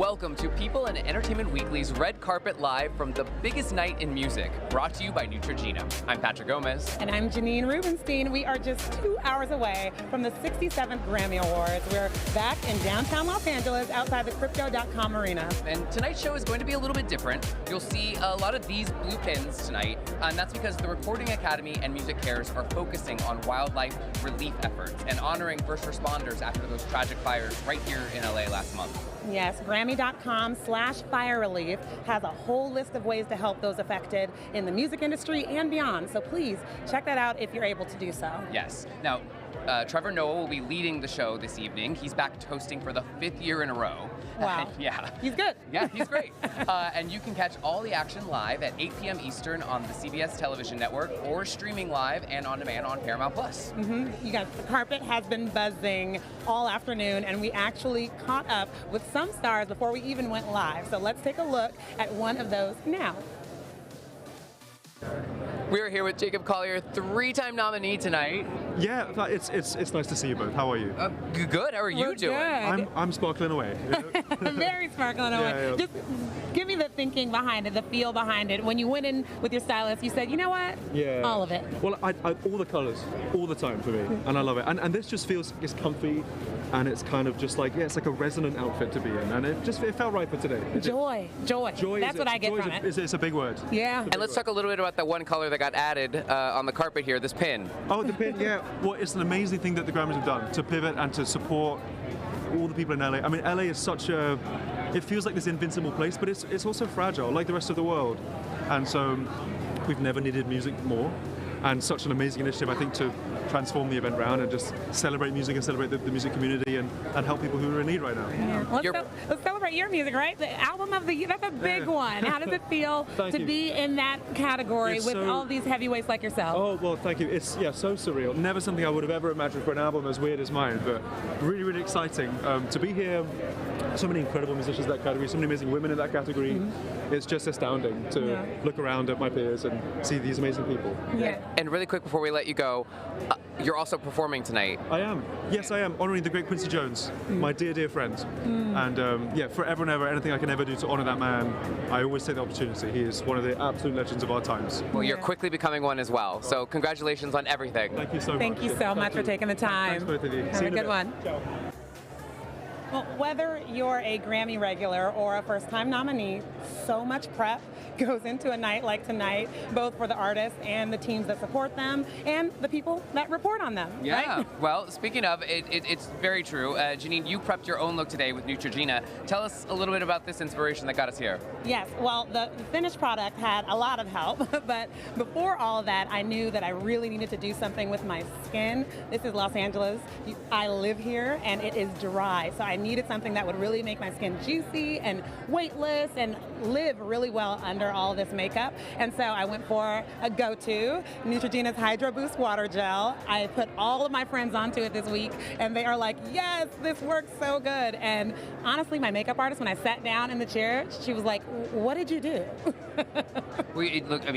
Welcome to People and Entertainment Weekly's Red Carpet Live from the biggest night in music, brought to you by Neutrogena. I'm Patrick Gomez. And I'm Janine Rubenstein. We are just 2 hours away from the 67th Grammy Awards. We're back in downtown Los Angeles outside the Crypto.com arena. And tonight's show is going to be a little bit different. You'll see a lot of these blue pins tonight, and that's because the Recording Academy and Music Cares are focusing on wildlife relief efforts and honoring first responders after those tragic fires right here in LA last month. Yes, Grammy.com/fire relief has a whole list of ways to help those affected in the music industry and beyond. So please check that out if you're able to do so. Yes. Now, Trevor Noah will be leading the show this evening. He's back hosting for the 5th year in a row. Wow. Yeah. He's good. Yeah, he's great. And you can catch all the action live at 8 p.m. Eastern on the CBS Television Network or streaming live and on demand on Paramount+. Mm-hmm. You guys, the carpet has been buzzing all afternoon, and we actually caught up with some stars before we even went live. So let's take a look at one of those now. We're here with Jacob Collier, 3-time nominee tonight. Yeah, it's nice to see you both. How are you? Good. How are you doing? Good. I'm sparkling away. Very sparkling away. Yeah. Just give me the thinking behind it, the feel behind it. When you went in with your stylist, you said, you know what? Yeah. All of it. Well, I all the colors, all the time for me, and I love it. And this just feels it's comfy, and it's kind of just like it's like a resonant outfit to be in, and it felt right for today. Joy. That's what I get from it. It's a big word. Yeah. And let's talk a little bit about the one color that got added on the carpet here, this pin. Oh, the pin, yeah. Well, it's an amazing thing that the Grammys have done to pivot and to support all the people in LA. I mean, LA is such a, it feels like this invincible place, but it's also fragile, like the rest of the world. And so we've never needed music more. And such an amazing initiative, I think, to transform the event round and just celebrate music and celebrate the music community and help people who are in need right now. Yeah. Let's celebrate your music, right? The album of the year, that's a big one. How does it feel to be in that category with all these heavyweights like yourself? Oh, well, thank you. It's, so surreal. Never something I would have ever imagined for an album as weird as mine, but really, really exciting to be here. So many incredible musicians in that category, so many amazing women in that category. Mm-hmm. It's just astounding to look around at my peers and see these amazing people. Yeah. And really quick before we let you go, you're also performing tonight. I am. Yes, I am. Honoring the great Quincy Jones, my dear, dear friend. And forever and ever, anything I can ever do to honor that man, I always take the opportunity. He is one of the absolute legends of our times. Well, you're quickly becoming one as well. So congratulations on everything. Thank you so much. Thank you so much for taking the time. Thanks both of you. Have See a you in good one. Ciao. Well, whether you're a Grammy regular or a first-time nominee, so much prep goes into a night like tonight, both for the artists and the teams that support them and the people that report on them. Yeah, right? Well, speaking of, it's very true. Janine, you prepped your own look today with Neutrogena. Tell us a little bit about this inspiration that got us here. Yes, well, the finished product had a lot of help, but before all of that, I knew that I really needed to do something with my skin. This is Los Angeles. I live here, and it is dry, so I needed something that would really make my skin juicy and weightless and live really well under all this makeup. And so I went for a go-to, Neutrogena's Hydro Boost Water Gel. I put all of my friends onto it this week, and they are like, yes, this works so good. And honestly, my makeup artist, when I sat down in the chair, she was like, what did you do?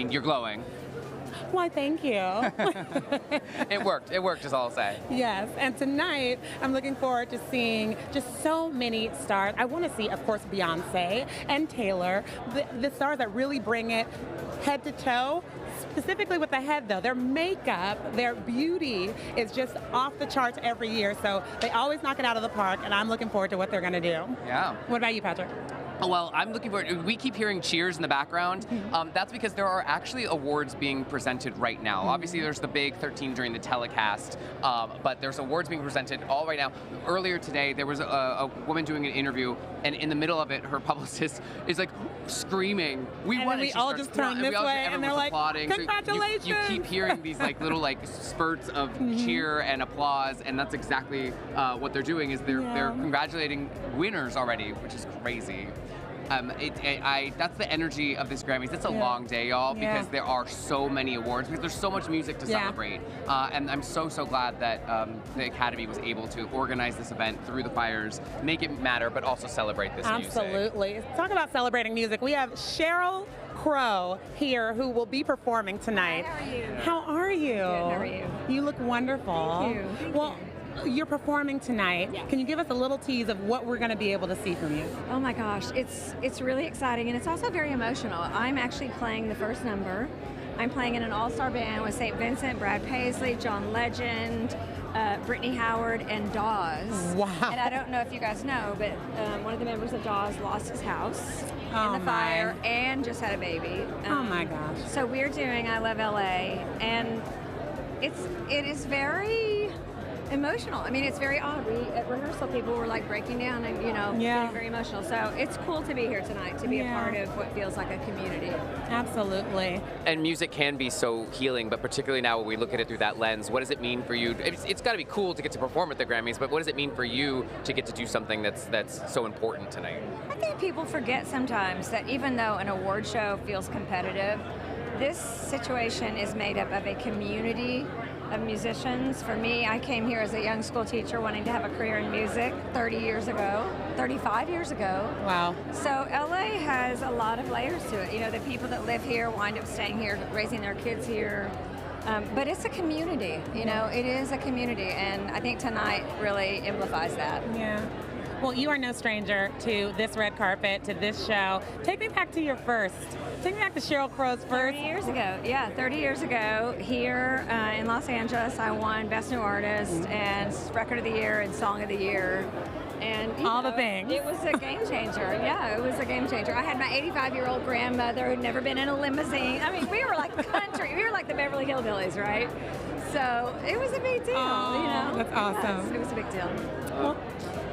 You're glowing. Why, thank you. It worked is all I'll say. Yes, and tonight I'm looking forward to seeing just so many stars. I want to see, of course, Beyonce and Taylor, the stars that really bring it head to toe. Specifically with the head, though, their makeup, their beauty is just off the charts every year, so they always knock it out of the park, and I'm looking forward to what they're going to do. Yeah. What about you, Patrick? Well, I'm looking forward. We keep hearing cheers in the background. That's because there are actually awards being presented right now. Obviously, there's the big 13 during the telecast, but there's awards being presented all right now. Earlier today, there was a woman doing an interview, and in the middle of it, her publicist is like screaming, "We won!" And we all just turn this way, and they're like, applauding. "Congratulations!" So you keep hearing these little spurts of cheer and applause, and that's exactly what they're doing. Is they're congratulating winners already, which is crazy. That's the energy of this Grammys. It's a long day, y'all, because there are so many awards, because there's so much music to celebrate. And I'm so glad that the Academy was able to organize this event through the fires, make it matter, but also celebrate this music. Absolutely. Talk about celebrating music. We have Sheryl Crow here who will be performing tonight. Hi, how are you? How are you? Good, how are you? You look wonderful. Thank you. Well, you're performing tonight. Yeah. Can you give us a little tease of what we're going to be able to see from you? Oh my gosh, it's really exciting, and it's also very emotional. I'm actually playing the first number. I'm playing in an all-star band with St. Vincent, Brad Paisley, John Legend, Brittany Howard, and Dawes. Wow. And I don't know if you guys know, but one of the members of Dawes lost his house in the fire and just had a baby. Oh my gosh. So we're doing I Love LA, and it is very emotional. I mean, it's very odd. We at rehearsal, people were like breaking down and getting very emotional. So it's cool to be here tonight, to be a part of what feels like a community. Absolutely. And music can be so healing, but particularly now when we look at it through that lens, what does it mean for you? It's got to be cool to get to perform at the Grammys, but what does it mean for you to get to do something that's so important tonight? I think people forget sometimes that even though an award show feels competitive, this situation is made up of a community of musicians. For me, I came here as a young school teacher wanting to have a career in music 35 years ago. Wow. So LA has a lot of layers to it. The people that live here wind up staying here, raising their kids here. But it's a community, it is a community, and I think tonight really amplifies that. Yeah. Well, you are no stranger to this red carpet, to this show. Take me back to your first. Take me back to Sheryl Crow's first. 30 years ago. Yeah, 30 years ago, here in Los Angeles, I won Best New Artist and Record of the Year and Song of the Year. And all the things. It was a game changer. Yeah, it was a game changer. I had my 85-year-old grandmother who'd never been in a limousine. I mean, we were like country. We were like the Beverly Hillbillies, right? So it was a big deal. That's awesome. It was a big deal.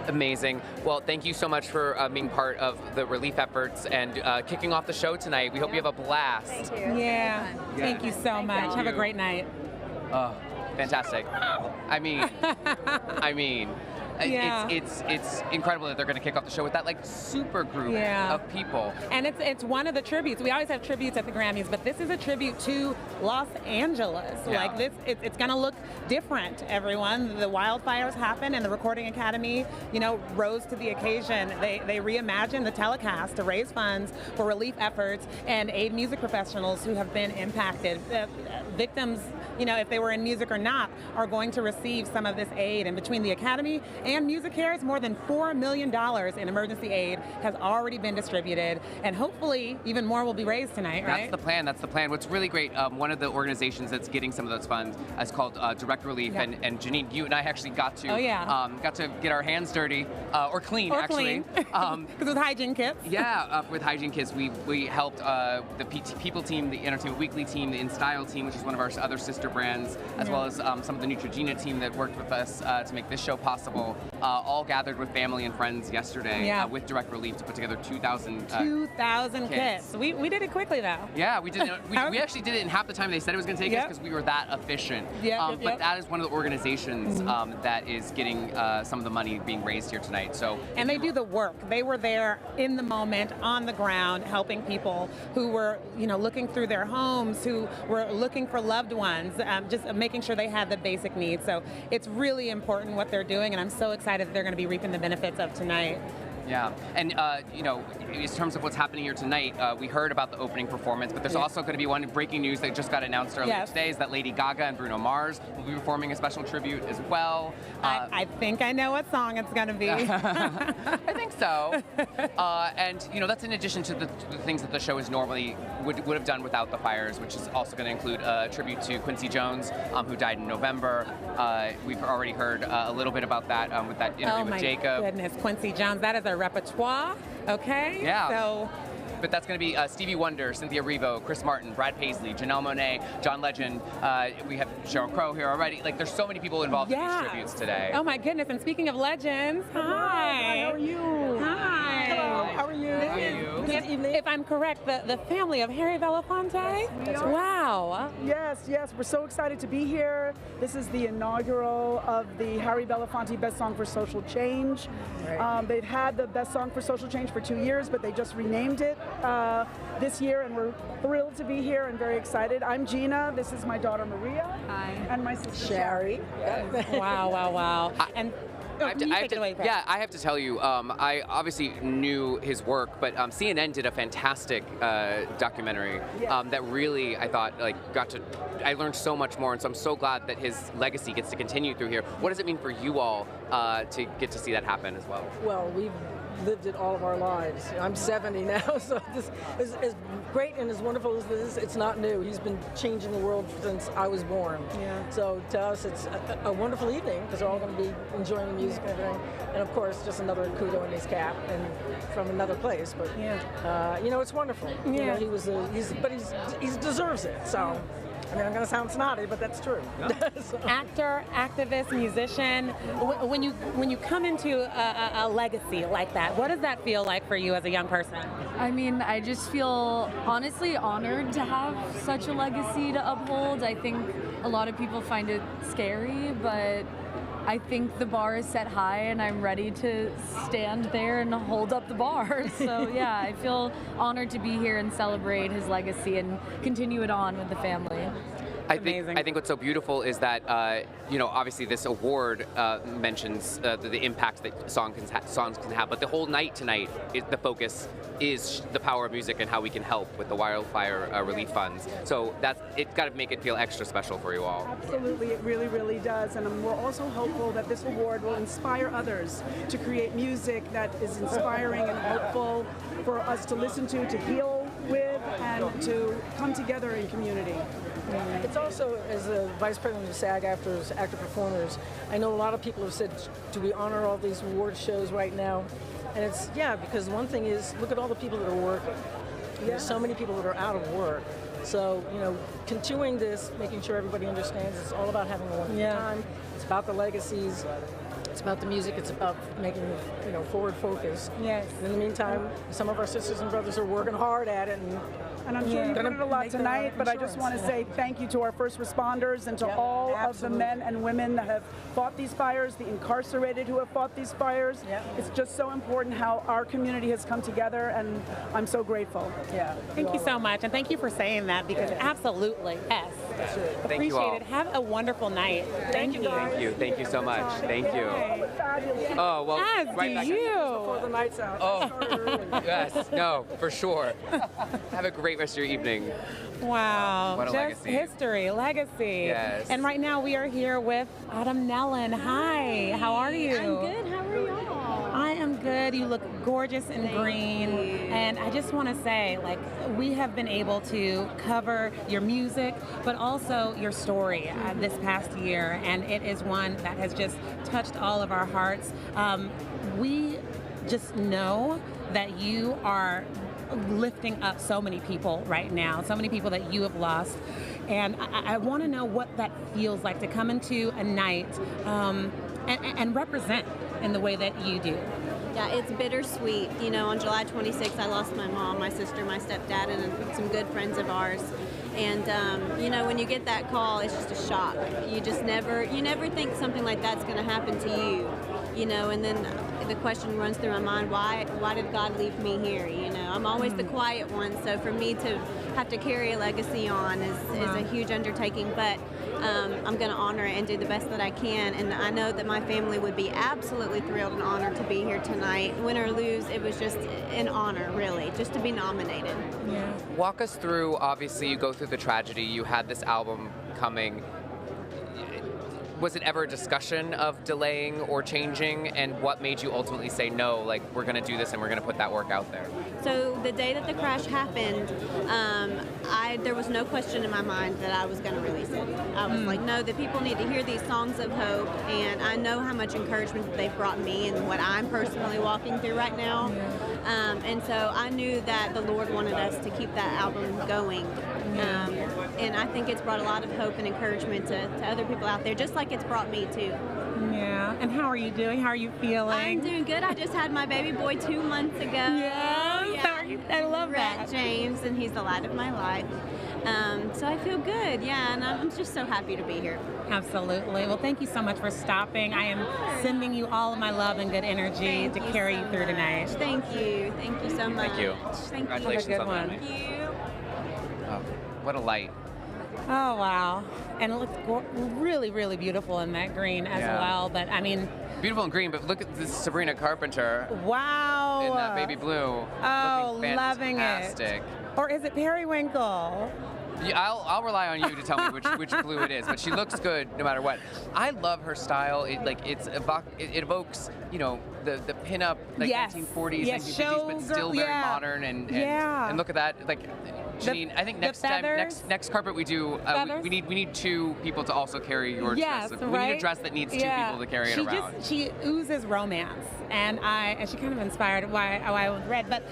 Amazing. Well, thank you so much for being part of the relief efforts and kicking off the show tonight. We hope you have a blast. Thank you. Yeah. Thank you so much. Have a great night. Oh, fantastic. I mean, Yeah. it's incredible that they're going to kick off the show with that super group of people. And it's one of the tributes. We always have tributes at the Grammys, but this is a tribute to Los Angeles. Yeah. Like this, it's going to look different. Everyone, the wildfires happened, and the Recording Academy, rose to the occasion. They reimagined the telecast to raise funds for relief efforts and aid music professionals who have been impacted. Victims, if they were in music or not, are going to receive some of this aid. And between the Academy and MusiCares, more than $4 million in emergency aid has already been distributed, and hopefully even more will be raised tonight, right? That's the plan. What's really great, one of the organizations that's getting some of those funds is called Direct Relief, and Janine, you and I actually got to get our hands dirty, or clean, actually. Because with hygiene kits. With hygiene kits, we helped the People team, the Entertainment Weekly team, the In Style team, which is one of our other sister brands, as well as some of the Neutrogena team that worked with us to make this show possible. All gathered with family and friends yesterday with Direct Relief to put together 2,000 kits. We did it quickly, though. Yeah, we did. We actually did it in half the time they said it was going to take us because we were that efficient. But that is one of the organizations that is getting some of the money being raised here tonight. And they do the work. They were there in the moment, on the ground, helping people who were, looking through their homes, who were looking for loved ones, just making sure they had the basic needs. So it's really important what they're doing, and I'm so excited that they're going to be reaping the benefits of tonight. Yeah, and in terms of what's happening here tonight, we heard about the opening performance, but there's also going to be one breaking news that just got announced earlier today, is that Lady Gaga and Bruno Mars will be performing a special tribute as well. I think I know what song it's going to be. I think so. And that's in addition to the things that the show is normally would have done without the fires, which is also going to include a tribute to Quincy Jones, who died in November. We've already heard a little bit about that with that interview with Jacob. Oh my goodness, Quincy Jones, that is a repertoire, okay? Yeah. But that's going to be Stevie Wonder, Cynthia Erivo, Chris Martin, Brad Paisley, Janelle Monáe, John Legend. We have Sheryl Crow here already. There's so many people involved in these tributes today. Oh my goodness! And speaking of legends, hi. How are you? Hi. Hello. How are you? How are you? Good evening. If I'm correct, the family of Harry Belafonte. Wow. Yes. We're so excited to be here. This is the inaugural of the Harry Belafonte Best Song for Social Change. Right. They've had the Best Song for Social Change for 2 years, but they just renamed it this year, and we're thrilled to be here and very excited. I'm Gina. This is my daughter Maria. Hi. And my sister Sherry. Wow. And Yeah, I have to tell you, I obviously knew his work, but CNN did a fantastic documentary that really, I thought, like, I learned so much more, and so I'm so glad that his legacy gets to continue through here. What does it mean for you all to get to see that happen as well? Well, we've lived it all of our lives. I'm 70 now, so this is as great and as wonderful as this is. It's not new. He's been changing the world since I was born. Yeah. So to us, it's a wonderful evening because we're all going to be enjoying the music and everything. And of course, just another kudo in his cap and from another place. But you know, it's wonderful. Yeah. You know, he deserves it. So. I mean, I'm going to sound snotty, but that's true. So. Actor, activist, musician. When you come into a legacy like that, what does that feel like for you as a young person? I mean, I just feel honestly honored to have such a legacy to uphold. I think a lot of people find it scary, but I think the bar is set high and I'm ready to stand there and hold up the bar. So yeah, I feel honored to be here and celebrate his legacy and continue it on with the family. I think what's so beautiful is that you know, obviously this award mentions the impact that songs can have, but the whole night tonight, the focus is the power of music and how we can help with the wildfire relief funds. So it's got to make it feel extra special for you all. Absolutely, it really, really does. And we're also hopeful that this award will inspire others to create music that is inspiring and hopeful for us to listen to heal with, and to come together in community. It's also, as the Vice President of SAG-AFTRA's Actor Performers, I know a lot of people have said, do we honor all these award shows right now? And it's, yeah, because one thing is, look at all the people that are working. There's so many people that are out of work. So, you know, continuing this, making sure everybody understands it's all about having a wonderful time. It's about the legacies. It's about the music. It's about making, you know, forward focus. Yes. In the meantime, some of our sisters and brothers are working hard at it, and I'm sure you did it a lot tonight, but I just want to say thank you to our first responders and to all of the men and women that have fought these fires, the incarcerated who have fought these fires. It's just so important how our community has come together, and I'm so grateful. Thank you so much, and thank you for saying that, because absolutely, yes. Thank you all. Appreciate it. Have a wonderful night. Thank you. Thank you. Thank you so much. Thank you. Oh, well, As right do back you. before the night's out. Oh, yes, no, for sure. Have a great rest of your evening. Wow. What a Just legacy. history, legacy. Yes. And right now we are here with Nellen. Hi, how are you? I'm good. How are y'all? I am good. You look gorgeous in green. And I just want to say, like, we have been able to cover your music, but also your story this past year. And it is one that has just touched all of our hearts. We just know that you are lifting up so many people right now, so many people that you have lost. And I want to know what that feels like to come into a night and represent in the way that you do. Yeah, it's bittersweet. You know, on July 26th, I lost my mom, my sister, my stepdad, and some good friends of ours. And, you know, when you get that call, it's just a shock. You never think something like that's going to happen to you, you know, and then the question runs through my mind, why did God leave me here? You know, I'm always the quiet one, so for me to have to carry a legacy on is a huge undertaking, but I'm going to honor it and do the best that I can, and I know that my family would be absolutely thrilled and honored to be here tonight. Win or lose, it was just an honor, really, just to be nominated. Yeah. Walk us through, obviously you go through the tragedy, you had this album coming. Was it ever a discussion of delaying or changing, and what made you ultimately say no, like, we're going to do this and we're going to put that work out there? So the day that the crash happened, there was no question in my mind that I was going to release it. I was like, no, the people need to hear these songs of hope, and I know how much encouragement they've brought me and what I'm personally walking through right now. And so I knew that the Lord wanted us to keep that album going. And I think it's brought a lot of hope and encouragement to other people out there, just like it's brought me too. Yeah. And how are you doing? How are you feeling? I'm doing good. I just had my baby boy 2 months ago. Yeah. I love that. James, and he's the light of my life. So I feel good, yeah, and I'm just so happy to be here. Absolutely. Well, thank you so much for stopping. I am sending you all of my love and good energy to carry you through tonight. Thank you. Thank you so much. Thank you. Thank Congratulations you. Have a good on one. that. Thank you. Oh, what a light. Oh, wow. and it looks really, really beautiful in that green as well. But I mean, beautiful in green, but look at this Sabrina Carpenter. Wow. In that baby blue. Oh, looking loving fantastic. it. Or is it periwinkle? Yeah, I'll rely on you to tell me which blue it is, but she looks good no matter what. I love her style. It evokes, you know, the pinup, like 1940s, 1950s, but still very modern. And look at that, like. Janine, I think next carpet we do, we need two people to also carry your dress. We need a dress that needs two people to carry it around. She oozes romance, and she kind of inspired why I was red. But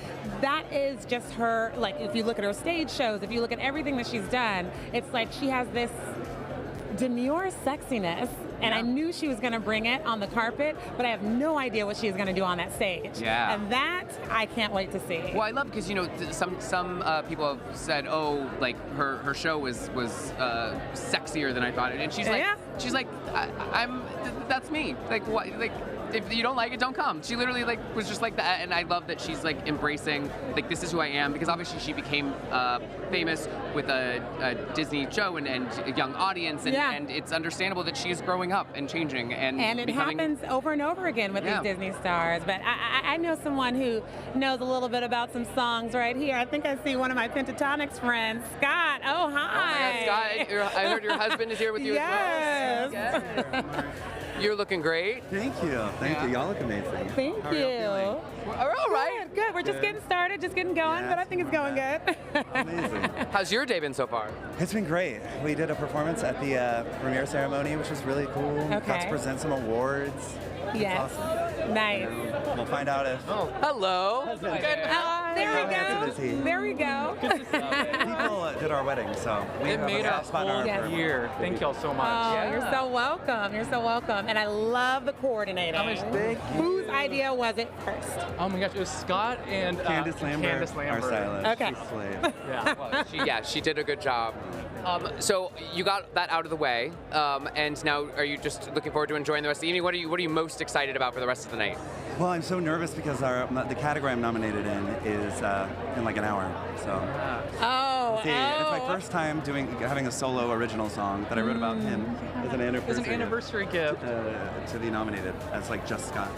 that is just her. Like, if you look at her stage shows, if you look at everything that she's done, it's like she has this demure sexiness. And I knew she was going to bring it on the carpet, but I have no idea what she's going to do on that stage. Yeah. And that, I can't wait to see. Well, I love because, you know, some people have said, oh, like her show was sexier than I thought. And she's like, that's me. Like, what? Like, if you don't like it, don't come. She literally was just like that, and I love that she's like embracing like this is who I am, because obviously she became famous with a Disney show and a young audience, and it's understandable that she is growing up and changing and it happens over and over again with these Disney stars. But I know someone who knows a little bit about some songs right here. I think I see one of my Pentatonix friends, Scott. Oh, hi. Oh my God, Scott! I heard your husband is here with you as well. Yes. You're looking great. Thank you. Thank you. Y'all look amazing. Thank you. We're all right. Good. We're just getting started, just getting going, but I think it's going good. Amazing. How's your day been so far? It's been great. We did a performance at the premiere ceremony, which was really cool. Okay. Got to present some awards. Yes. Awesome. Nice. We'll find out if. Oh, hello. There we go. People did our wedding, so we it made a whole year. Thank y'all so much. Oh, you're so welcome. You're so welcome. And I love the coordinating. Whose idea was it first? Oh my gosh, it was Scott and Candace Lambert, our stylist. Okay. She did a good job. So you got that out of the way, and now are you just looking forward to enjoying the rest of the evening? What are you most excited about for the rest of the night? Well, I'm so nervous because the category I'm nominated in is in like an hour. So. It's my first time having a solo original song that I wrote about him as an anniversary. As an anniversary gift to be nominated as like just Scott.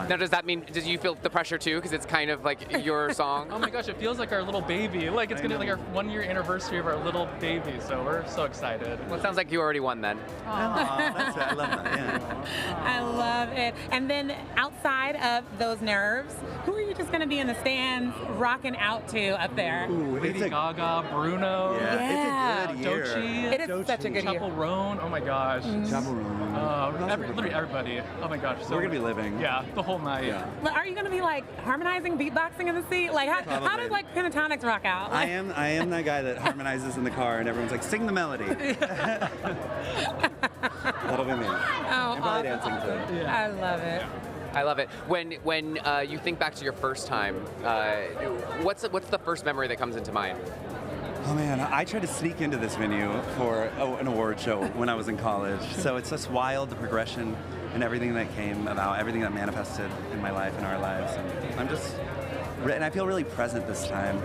Now, does that mean, did you feel the pressure too? Because it's kind of like your song. Oh my gosh, it feels like our little baby. Like it's gonna be like our 1 year anniversary of our little baby. So we're so excited. Well, it sounds like you already won then. That's it. I love that. Yeah. I love it. And then outside of those nerves, who are you just going to be in the stands rocking out to up there? Ooh, Lady Gaga, Bruno. Yeah, it's a good year. Doechii. It is such a good year. Chappell Roan. Oh my gosh. Chappell Roan. Literally everybody. Oh my gosh. So we're gonna be living. Yeah, the whole night. Yeah. But are you going to be like harmonizing, beatboxing in the seat? Like how does like Pentatonix rock out? I am that guy that harmonizes in the car and everyone's like, sing the melody. That'll be me. Oh, I'm probably dancing too. Yeah. I love it. I love it. When you think back to your first time, what's the first memory that comes into mind? Oh man, I tried to sneak into this venue for an award show when I was in college. So it's just wild, the progression and everything that came about, everything that manifested in my life and our lives. And I feel really present this time,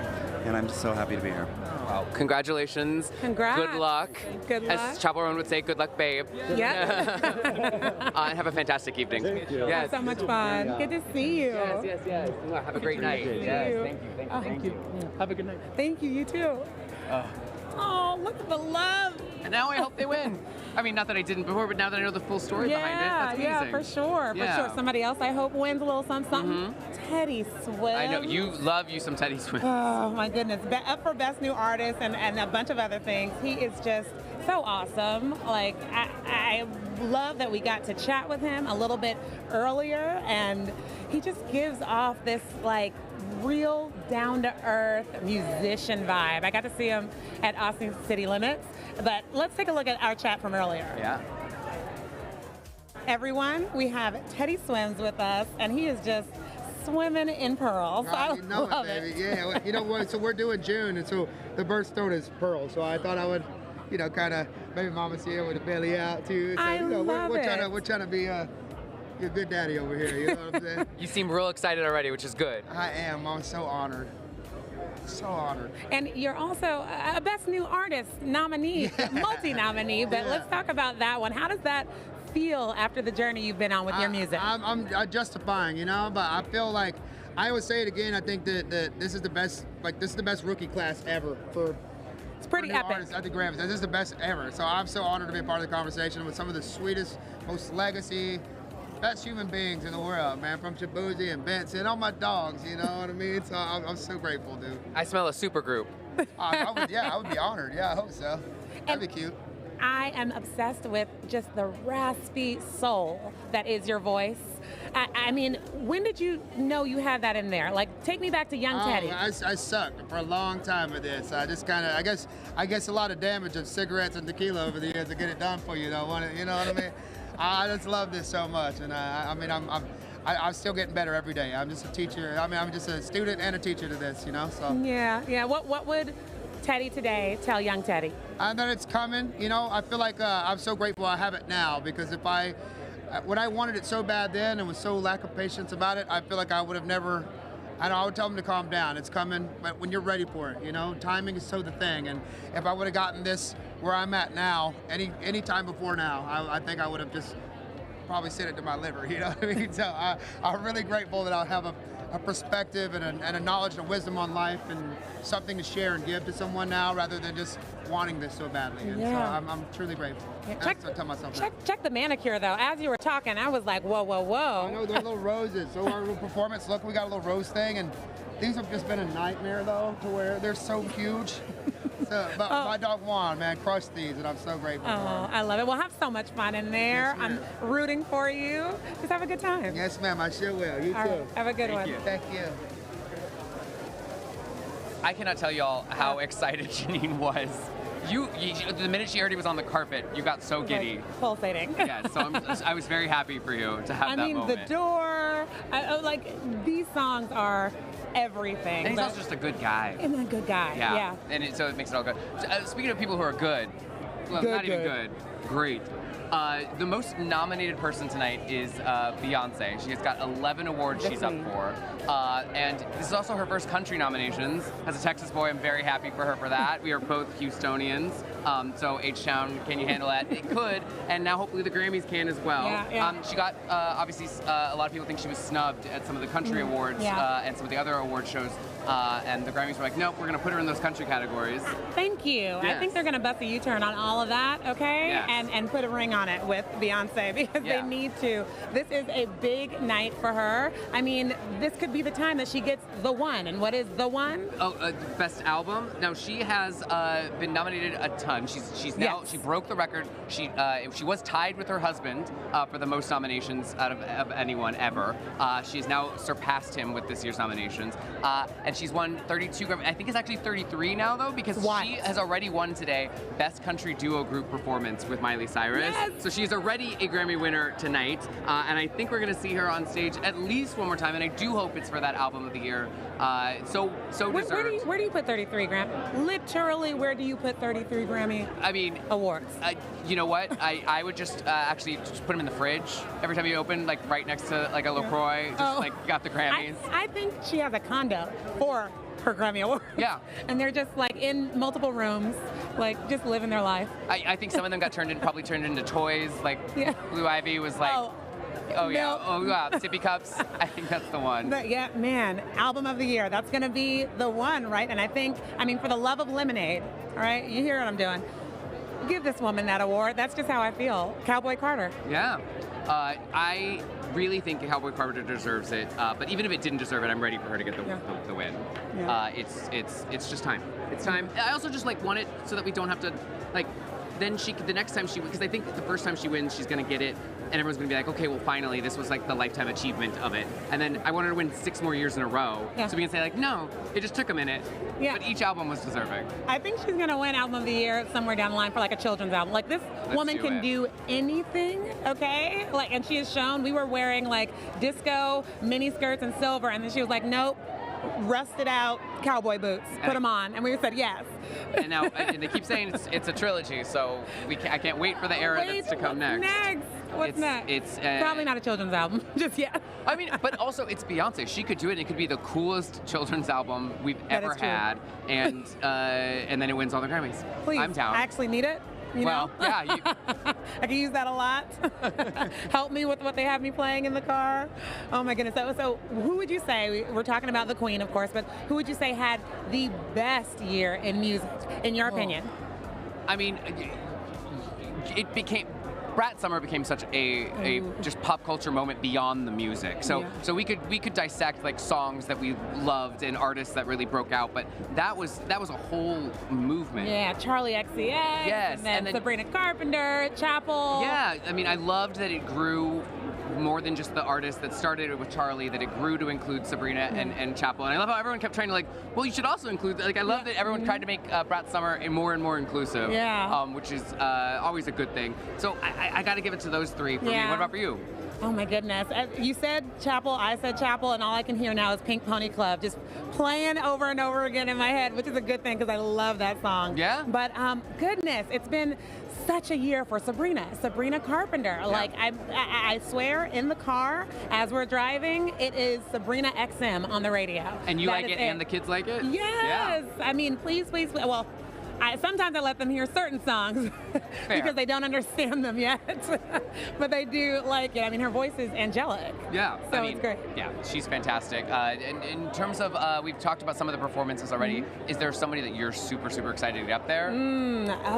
and I'm just so happy to be here. Wow. Congratulations. Congrats. Good luck. Good luck. As Chappell Roan would say, good luck, babe. Yeah. And have a fantastic evening. Thank you. Yes. So much fun. Good to see you. Yes. Have a great night. Yes. Thank you. Have a good night. Thank you. You too. Oh, look at the love. And now I hope they win. I mean, not that I didn't before, but now that I know the full story behind it, that's amazing. Yeah, for sure. Somebody else I hope wins a little something. Teddy Swims. I know, you love you some Teddy Swims. Oh my goodness. Up for Best New Artist and a bunch of other things. He is just so awesome. Like, I love that we got to chat with him a little bit earlier, and he just gives off this like real down-to-earth musician vibe. I got to see him at Austin City Limits, but let's take a look at our chat from earlier. Yeah. Everyone, we have Teddy Swims with us, and he is just swimming in pearls. I love it. Yeah, well, you know what? So we're doing June, and so the birthstone is pearls. So I thought I would, kind of maybe Mama's here with the belly out too. So we're trying to be your good daddy over here. You know what I'm saying? You seem real excited already, which is good. I am. I'm so honored. So honored. And you're also a Best New Artist nominee, multi-nominee, but let's talk about that one. How does that feel after the journey you've been on with your music? I'm justifying, you know, but I feel like, I would say it again, I think that this is the best, this is the best rookie class ever for it's pretty epic. artists at the Grammys. This is the best ever. So I'm so honored to be a part of the conversation with some of the sweetest, most legacy, best human beings in the world, man, from Shabuzi and Benson, all my dogs, you know what I mean? So I'm so grateful, dude. I smell a super group. I would be honored. Yeah, I hope so. That'd be cute. I am obsessed with just the raspy soul that is your voice. I mean, when did you know you had that in there? Like, take me back to young Teddy. I sucked for a long time with this. I just kind of, I guess a lot of damage of cigarettes and tequila over the years to get it done for you, though. You know what I mean? I just love this so much, and I'm still getting better every day. I'm just a teacher. I mean, I'm just a student and a teacher to this, you know. So yeah. What would Teddy today tell young Teddy? That it's coming. You know, I feel like I'm so grateful I have it now, because when I wanted it so bad then and was so lack of patience about it, I feel like I would have never. I would tell them to calm down. It's coming, but when you're ready for it, you know, timing is so the thing. And if I would have gotten this where I'm at now, any time before now, I think I would have just probably sent it to my liver. You know what I mean? So I'm really grateful that I'll have a perspective and a knowledge and a wisdom on life and something to share and give to someone now, rather than just wanting this so badly. And so I'm truly grateful. Yeah, That's what I tell myself. Check the manicure, though. As you were talking, I was like, whoa. I know, they're little roses. So our little performance, look, we got a little rose thing, and these have just been a nightmare, though, to where they're so huge. But my dog Juan, man, crushed these, and I'm so grateful for her. I love it. We'll have so much fun in there. Yes, I'm rooting for you. Just have a good time. Yes, ma'am, I sure will. You too. Right, have a good one. Thank you. I cannot tell y'all how excited Janine was. The minute she heard he was on the carpet, you got so giddy. Like, pulsating. Yeah, so I was very happy for you to have that moment. I mean, The Door, these songs are everything. And he's also just a good guy. And a good guy, yeah. And so it makes it all good. Speaking of people who are good, well, not even good, great. The most nominated person tonight is Beyonce. She has got 11 awards she's up for. And this is also her first country nominations. As a Texas boy, I'm very happy for her for that. We are both Houstonians. So H-Town, can you handle that? It could. And now hopefully the Grammys can as well. Yeah. She got, obviously, a lot of people think she was snubbed at some of the country awards and some of the other award shows. And the Grammys were like, nope, we're going to put her in those country categories. Thank you. Yes. I think they're going to bust a U-turn on all of that, okay? Yes. And put a ring on it with Beyonce, because they need to. This is a big night for her. I mean, this could be the time that she gets the one. And what is the one? Best album. Now, she has been nominated a ton. She's now, she broke the record. She was tied with her husband for the most nominations out of anyone ever. She's now surpassed him with this year's nominations. And she's won 32 Grammy. I think it's actually 33 now, though, because she has already won today Best Country Duo Group Performance with Miley Cyrus. Yes. So she's already a Grammy winner tonight. And I think we're going to see her on stage at least one more time. And I do hope it's for that Album of the Year. So deserved. Where do you put 33 Grammy? Literally, where do you put 33 Grammy awards? You know what? I would just actually just put them in the fridge every time you open, like right next to like a LaCroix. Just got the Grammys. I think she has a condo for her Grammy Award. Yeah. And they're just like in multiple rooms, like just living their life. I think some of them got probably turned into toys. Like Blue Ivy was like, sippy cups. I think that's the one. But man, Album of the Year. That's going to be the one, right? And I mean, for the love of lemonade, all right? You hear what I'm doing. Give this woman that award. That's just how I feel. Cowboy Carter. Yeah. I really think Cowboy Carter deserves it. But even if it didn't deserve it, I'm ready for her to get the win. Yeah. It's just time. It's time. I also just want it so that we don't have to then the next time because I think the first time she wins, she's going to get it, and everyone's going to be like, okay, well, finally, this was the lifetime achievement of it. And then I want her to win 6 more years in a row, so we can say no, it just took a minute, but each album was deserving. I think she's going to win Album of the Year somewhere down the line for a children's album. This woman can do anything, okay? And she has shown. We were wearing disco mini skirts and silver, and then she was like, nope. Rusted out cowboy boots, put them on, and we said yes. And now they keep saying it's a trilogy, so I can't wait for the era that's to come next. What's next? It's probably not a children's album just yet. I mean, but also it's Beyonce. She could do it. It could be the coolest children's album we've ever had, and then it wins all the Grammys. Please, I'm down. I actually need it. You know? Yeah. I can use that a lot. Help me with what they have me playing in the car. Oh my goodness. So who would you say, we're talking about the Queen, of course, but who would you say had the best year in music, in your opinion? I mean, Brat Summer became such a just pop culture moment beyond the music. So we could dissect like songs that we loved and artists that really broke out, but that was a whole movement. Yeah, Charlie XCX. Yes, and then Sabrina Carpenter, Chapel. Yeah, I mean, I loved that it grew more than just the artist that started it with Charlie, that it grew to include Sabrina and Chapel. And I love how everyone kept trying to well, you should also include, I love that everyone tried to make Brat Summer more and more inclusive, which is always a good thing. So I got to give it to those three for me. What about for you? Oh my goodness. You said Chapel, I said Chapel, and all I can hear now is Pink Pony Club just playing over and over again in my head, which is a good thing because I love that song. Yeah? But goodness, it's been such a year for Sabrina Carpenter. Yeah. I swear, in the car, as we're driving, it is Sabrina XM on the radio. And you like it and the kids like it? Yes. Yeah. I mean, please. Well, sometimes I let them hear certain songs because they don't understand them yet, but they do like it. I mean, her voice is angelic. Yeah, so I mean, it's great. Yeah, she's fantastic. And in terms of, we've talked about some of the performances already. Is there somebody that you're super, super excited to get up there?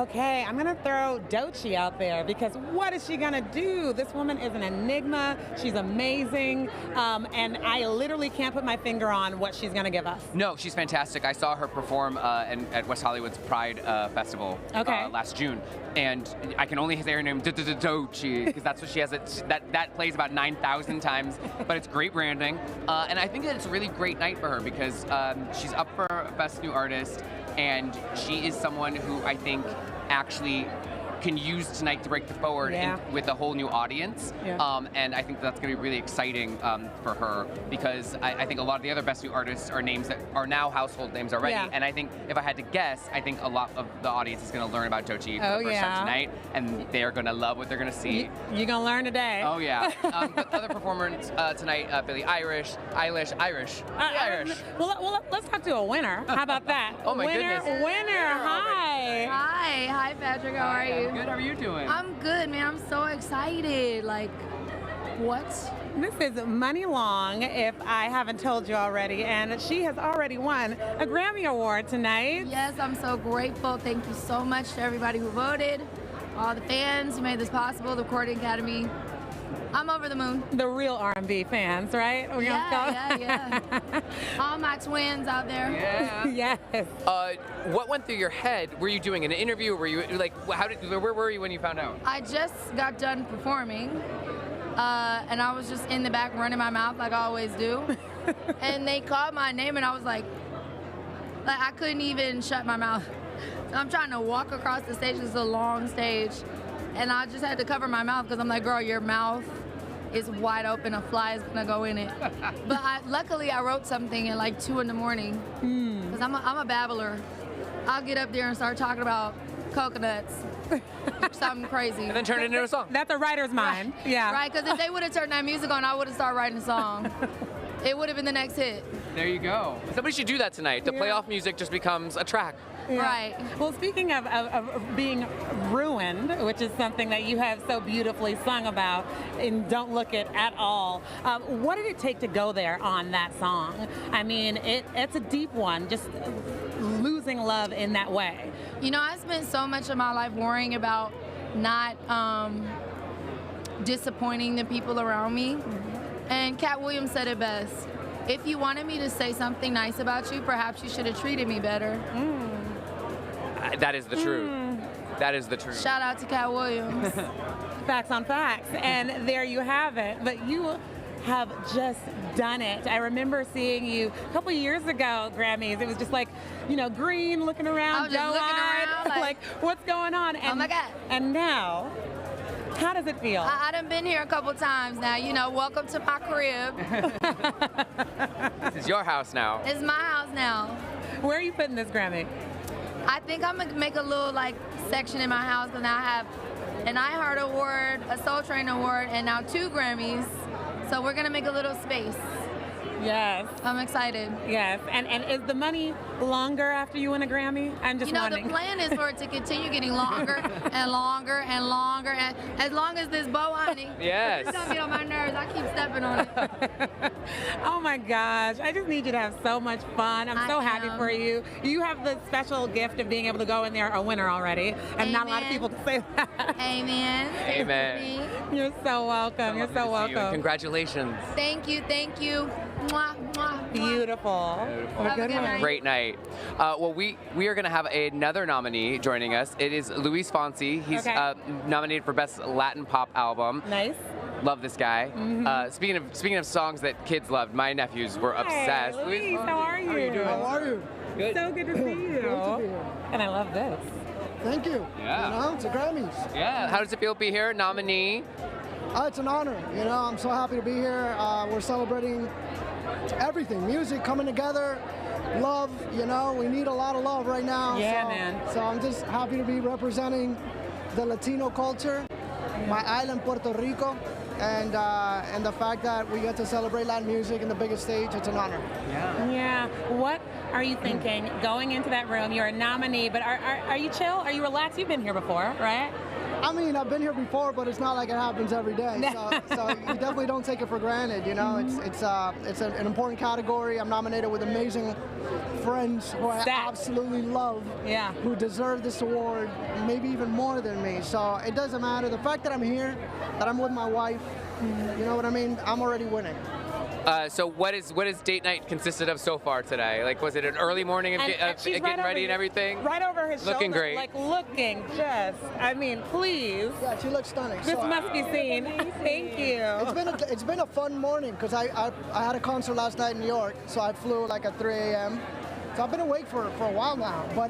Okay, I'm gonna throw Doechii out there because what is she gonna do? This woman is an enigma. She's amazing, and I literally can't put my finger on what she's gonna give us. No, she's fantastic. I saw her perform at West Hollywood's Pride Festival last June, and I can only say her name Doechii because that's what she has. That plays about 9,000 times, but it's great branding, and I think that it's a really great night for her because she's up for Best New Artist, and she is someone who I think actually can use tonight to break the forward with a whole new audience. And I think that's going to be really exciting for her because I think a lot of the other Best New Artists are names that are now household names already. And I think if I had to guess, I think a lot of the audience is going to learn about Doechii for the first time tonight, and they're going to love what they're going to see. You're going to learn today. Oh yeah. But other performers tonight, Billie Eilish. Well, let's talk to a winner. How about that? Oh my goodness. Winner. Hi. Hi, Patrick. How are you? Good. How are you doing? I'm good, man. I'm so excited. Like, what? This is Muni Long, if I haven't told you already, and she has already won a Grammy Award tonight. Yes, I'm so grateful. Thank you so much to everybody who voted, all the fans who made this possible, the Recording Academy. I'm over the moon. The real R&B fans, right? Yeah. All my twins out there. Yeah. Yes. What went through your head? Were you doing an interview? Were you where were you when you found out? I just got done performing, and I was just in the back running my mouth like I always do. And they called my name, and I was like I couldn't even shut my mouth. So I'm trying to walk across the stage. It's a long stage. And I just had to cover my mouth because I'm like, girl, your mouth is wide open. A fly is gonna go in it. But luckily, I wrote something at like 2 in the morning because I'm a babbler. I'll get up there and start talking about coconuts, something crazy, and then turn it into a song. That's a writer's mind. Yeah. Right, because if they would have turned that music on, I would have started writing a song. It would have been the next hit. There you go. Somebody should do that tonight. The playoff music just becomes a track. Yeah. Right. Well, speaking of being ruined, which is something that you have so beautifully sung about in Don't Look It at all, what did it take to go there on that song? I mean, it's a deep one, just losing love in that way. You know, I spent so much of my life worrying about not disappointing the people around me. And Cat Williams said it best. If you wanted me to say something nice about you, perhaps you should have treated me better. That is the truth. That is the truth. Shout out to Cat Williams. Facts on facts. And there you have it. But you have just done it. I remember seeing you a couple years ago, Grammys. It was just like, green, looking around, I was just looking around like, what's going on? And, oh my God. And now, how does it feel? I done been here a couple times now. Welcome to my crib. This is your house now. It's my house now. Where are you putting this Grammy? I think I'm gonna make a little section in my house, and I have an iHeart Award, a Soul Train Award, and now 2 Grammys. So we're gonna make a little space. Yes. I'm excited. Yes. And is the money longer after you win a Grammy? I'm just wondering. The plan is for it to continue getting longer and longer and longer, and as long as this bow, honey. Yes. It's gonna get on my nerves. I keep stepping on it. Oh my gosh. I just need you to have so much fun. I'm so happy for you. You have the special gift of being able to go in there a winner already. And Amen. Not a lot of people can say that. Amen. Amen. You're so welcome. You're so welcome. Congratulations. Thank you. Thank you. Mwah, mwah, mwah. Beautiful. Have a good night. Great night. Well, we are going to have another nominee joining us. It is Luis Fonsi. He's nominated for Best Latin Pop Album. Nice. Love this guy. Speaking of songs that kids loved, my nephews were obsessed. Hey, Luis, how are you? How are you doing? How are you? Good. So good to see you. Great to be here. And I love this. Thank you. Yeah. You know, it's the Grammys. Yeah. How does it feel to be here, nominee? It's an honor. You know, I'm so happy to be here. We're celebrating everything, music coming together, love. You know, we need a lot of love right now. Yeah, man. So I'm just happy to be representing the Latino culture, my island, Puerto Rico, and the fact that we get to celebrate Latin music in the biggest stage. It's an honor. Yeah. Yeah. What are you thinking going into that room? You're a nominee, but are you chill? Are you relaxed? You've been here before, right? I mean, I've been here before, but it's not like it happens every day. So you definitely don't take it for granted. You know, it's an important category. I'm nominated with amazing friends who I absolutely love, who deserve this award, maybe even more than me. So it doesn't matter. The fact that I'm here, that I'm with my wife, you know what I mean? I'm already winning. So what is date night consisted of so far today? Like, was it an early morning of getting ready and everything? Right over his shoulder. Looking great. Like looking just, I mean, please. Yeah, she looks stunning. This must be seen. Thank you. It's been a fun morning because I had a concert last night in New York, so I flew like at 3 a.m. So I've been awake for a while now, but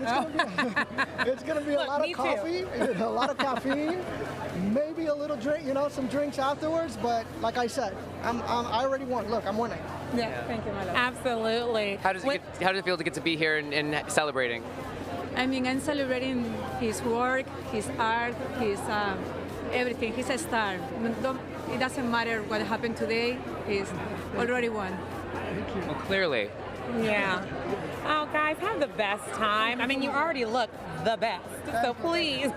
it's gonna be a lot of coffee, a lot of caffeine, maybe a little drink, you know, some drinks afterwards. But like I said, I already won. Look, I'm winning. Yeah, thank you, my love. Absolutely. How does it feel to get to be here and celebrating? I mean, I'm celebrating his work, his art, his everything. He's a star. It doesn't matter what happened today. He's already won. Well, clearly. Yeah. Oh, guys, have the best time. I mean, you already look the best. So please.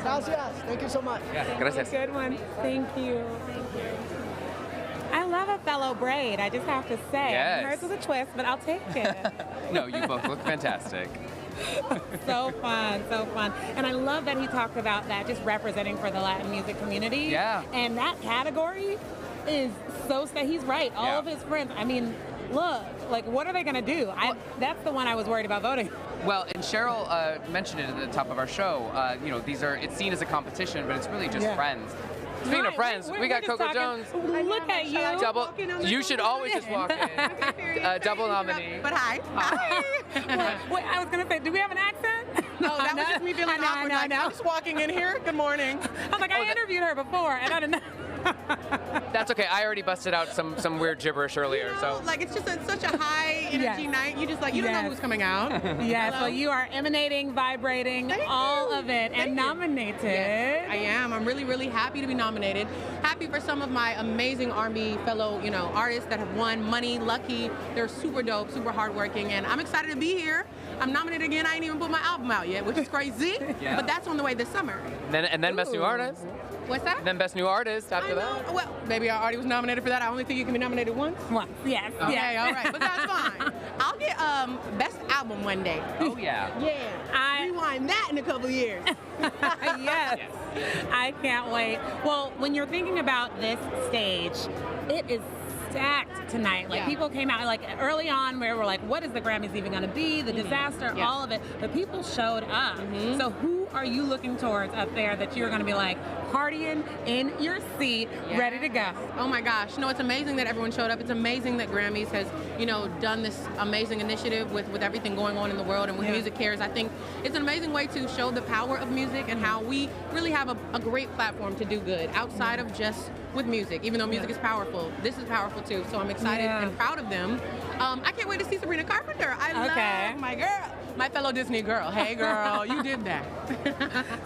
Gracias. Thank you so much. Yeah, gracias. Good one. Thank you. I love a fellow braid, I just have to say. Yes. Hers was a twist, but I'll take it. No, you both look fantastic. So fun, so fun. And I love that he talked about that, just representing for the Latin music community. Yeah. And that category is so, he's right. All of his friends, I mean, look, like, what are they going to do? That's the one I was worried about voting. Well, and Sheryl mentioned it at the top of our show. You know, it's seen as a competition, but it's really just friends. Speaking of friends, we got Coco Jones. Look at you. Double. You should always just walk in. Double nominee. But hi. Wait, I was gonna say, do we have an accent? No, that was just me feeling awkward. I'm just walking in here. Good morning. I was like, I interviewed her before, and I didn't know. That's okay. I already busted out some weird gibberish earlier. You know, so like it's just such a high energy night. You just like you don't know who's coming out. Yes, well, you are emanating, vibrating, all of it, and nominated. Yes, I am. I'm really, really happy to be nominated. Happy for some of my amazing Army fellow, artists that have won. Money, Lucky. They're super dope, super hardworking, and I'm excited to be here. I'm nominated again. I ain't even put my album out yet, which is crazy. But that's on the way this summer. And then Best New Artist. What's that? And then Best New Artist after that. Well, maybe I already was nominated for that. I only think you can be nominated once. Once, yes. Okay, yes. all right, but that's fine. I'll get Best Album one day. Oh yeah. Yeah. Rewind that in a couple of years. Yes. I can't wait. Well, when you're thinking about this stage, it is stacked tonight. Like people came out like early on where we're like, what is the Grammys even going to be? The disaster, all of it. But people showed up. So who are you looking towards up there that you're going to be like partying in your seat, ready to go? Oh my gosh. No, it's amazing that everyone showed up. It's amazing that Grammys has, done this amazing initiative with everything going on in the world and with Music Cares. I think it's an amazing way to show the power of music and how we really have a great platform to do good outside of just with music. Even though music is powerful, this is powerful too. So I'm excited and proud of them. I can't wait to see Sabrina Carpenter. I love my girl. my fellow Disney girl. Hey, girl, you did that.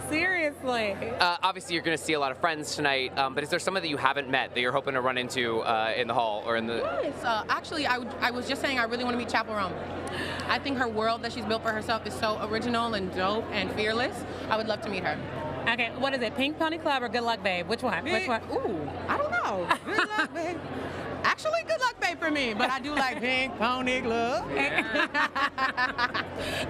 Seriously. Obviously, you're going to see a lot of friends tonight, but is there someone that you haven't met that you're hoping to run into in the hall or in the? Yes. Actually, I was just saying I really want to meet Chappell Roan. I think her world that she's built for herself is so original and dope and fearless. I would love to meet her. Okay, what is it? Pink Pony Club or Good Luck Babe? Which one? Which one? Ooh, I don't know. Good Luck Babe. Actually, Good Luck Babe for me, but I do like Pink Pony Club.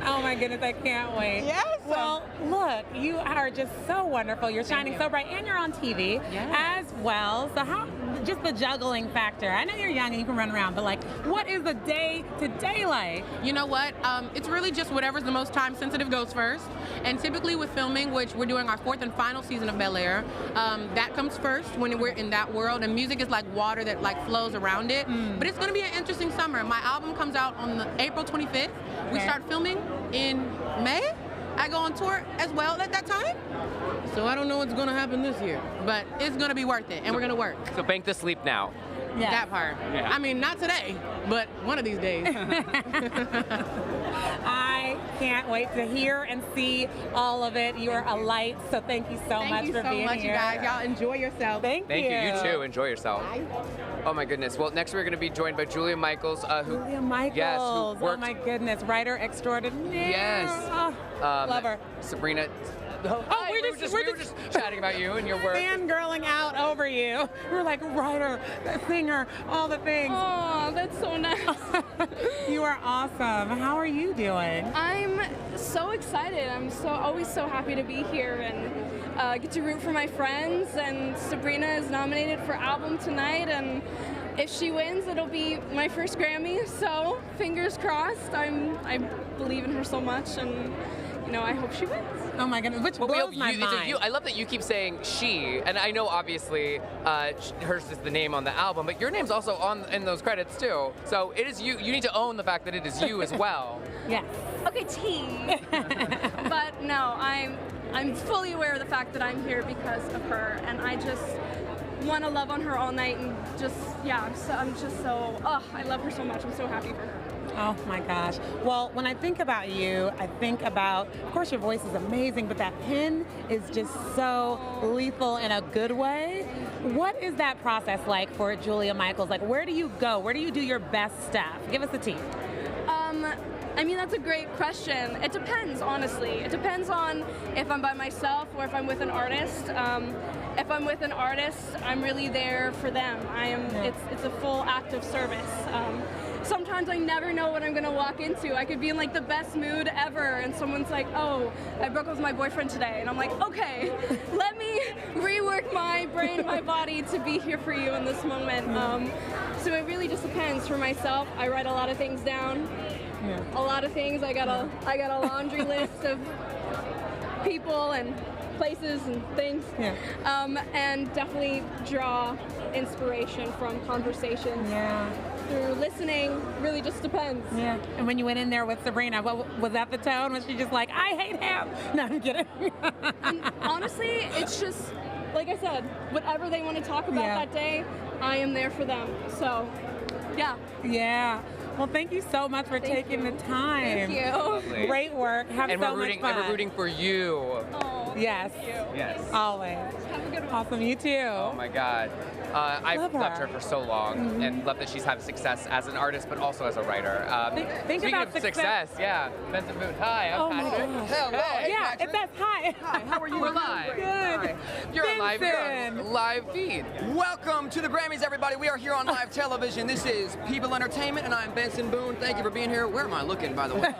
Oh my goodness, I can't wait. Yes. Well, look, you are just so wonderful. You're shining so bright, and you're on TV as well. So how? Just the juggling factor. I know you're young and you can run around, but like, what is the day-to-day like? You know what? It's really just whatever's the most time sensitive goes first. And typically with filming, which we're doing our 4th and final season of Bel-Air, that comes first when we're in that world. And music is like water that like flows around it. But it's going to be an interesting summer. My album comes out on April 25th. We start filming in May. I go on tour as well at that time. So I don't know what's going to happen this year, but it's going to be worth it, and we're going to work. So bank the sleep now. Yeah. That part. Yeah. I mean, not today, but one of these days. I can't wait to hear and see all of it. You are a light, so thank you so much for being here. Thank you so much, you guys. Y'all enjoy yourself. Thank you. You too. Enjoy yourself. Oh my goodness. Well, next we're going to be joined by Julia Michaels, Julia Michaels. Yes, who worked. Oh my goodness, writer extraordinaire. Yes. Oh, love her. Sabrina. Oh, we were just chatting about you and your work. Fangirling out over you. We're like writer, singer, all the things. Oh, that's so nice. You are awesome. How are you doing? I'm so excited. I'm always so happy to be here and get to root for my friends. And Sabrina is nominated for album tonight, and if she wins, it'll be my first Grammy. So fingers crossed. I believe in her so much, and I hope she wins. Oh my goodness, which blows my mind. I love that you keep saying she, and I know obviously hers is the name on the album, but your name's also in those credits too. So it is you. You need to own the fact that it is you as well. Yes. Okay, T. But no, I'm fully aware of the fact that I'm here because of her, and I just want to love on her all night and I love her so much. I'm so happy for her. Oh my gosh. Well, when I think about you, I think about, of course your voice is amazing, but that pen is just so lethal in a good way. What is that process like for Julia Michaels? Like, where do you go? Where do you do your best stuff? Give us a tip. I mean, that's a great question. It depends, honestly. It depends on if I'm by myself or if I'm with an artist. If I'm with an artist, I'm really there for them. It's a full act of service. Sometimes I never know what I'm gonna walk into. I could be in like the best mood ever, and someone's like, "Oh, I broke up with my boyfriend today," and I'm like, "Okay, let me rework my brain, my body to be here for you in this moment." So it really just depends. For myself, I write a lot of things down. Yeah. A lot of things. I got a laundry list of people and places and things. Yeah. And definitely draw inspiration from conversations. Yeah. Through listening, really just depends. Yeah. And when you went in there with Sabrina, what was that the tone? Was she just like, I hate him? No, I'm kidding. And honestly, it's just, like I said, whatever they want to talk about that day, I am there for them. So, yeah. Yeah. Well, thank you so much for taking the time. Thank you. Lovely. Great work. Have so much fun. And we're rooting for you. Oh, yes. thank you. Yes. Always. Have a good one. Awesome. You too. Oh my God. I've loved her for so long, and love that she's had success as an artist, but also as a writer. Think Speaking about of success, yeah. Benson Boone. Hi, I'm Patrick. Hello. Hey, Yeah, Patrick. it says hi. Hi, how are you? We're live. Good. You're on Benson. live feed. Welcome to the Grammys, everybody. We are here on live television. This is People Entertainment, and I'm Benson Boone. Thank you for being here. Where am I looking, by the way?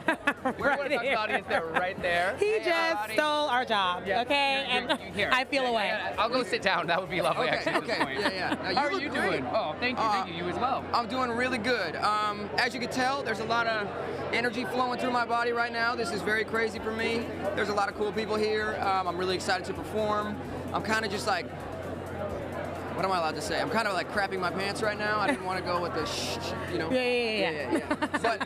We're going to talk to the audience there, right there. He just stole our job, okay? And Here. I feel away. I'll go sit down. That would be lovely, actually. At this point. Yeah. How are you doing? Oh, thank you. You as well. I'm doing really good. As you can tell, there's a lot of energy flowing through my body right now. This is very crazy for me. There's a lot of cool people here. I'm really excited to perform. I'm kind of just like, what am I allowed to say? I'm kind of like crapping my pants right now. I didn't want to go with the Yeah. But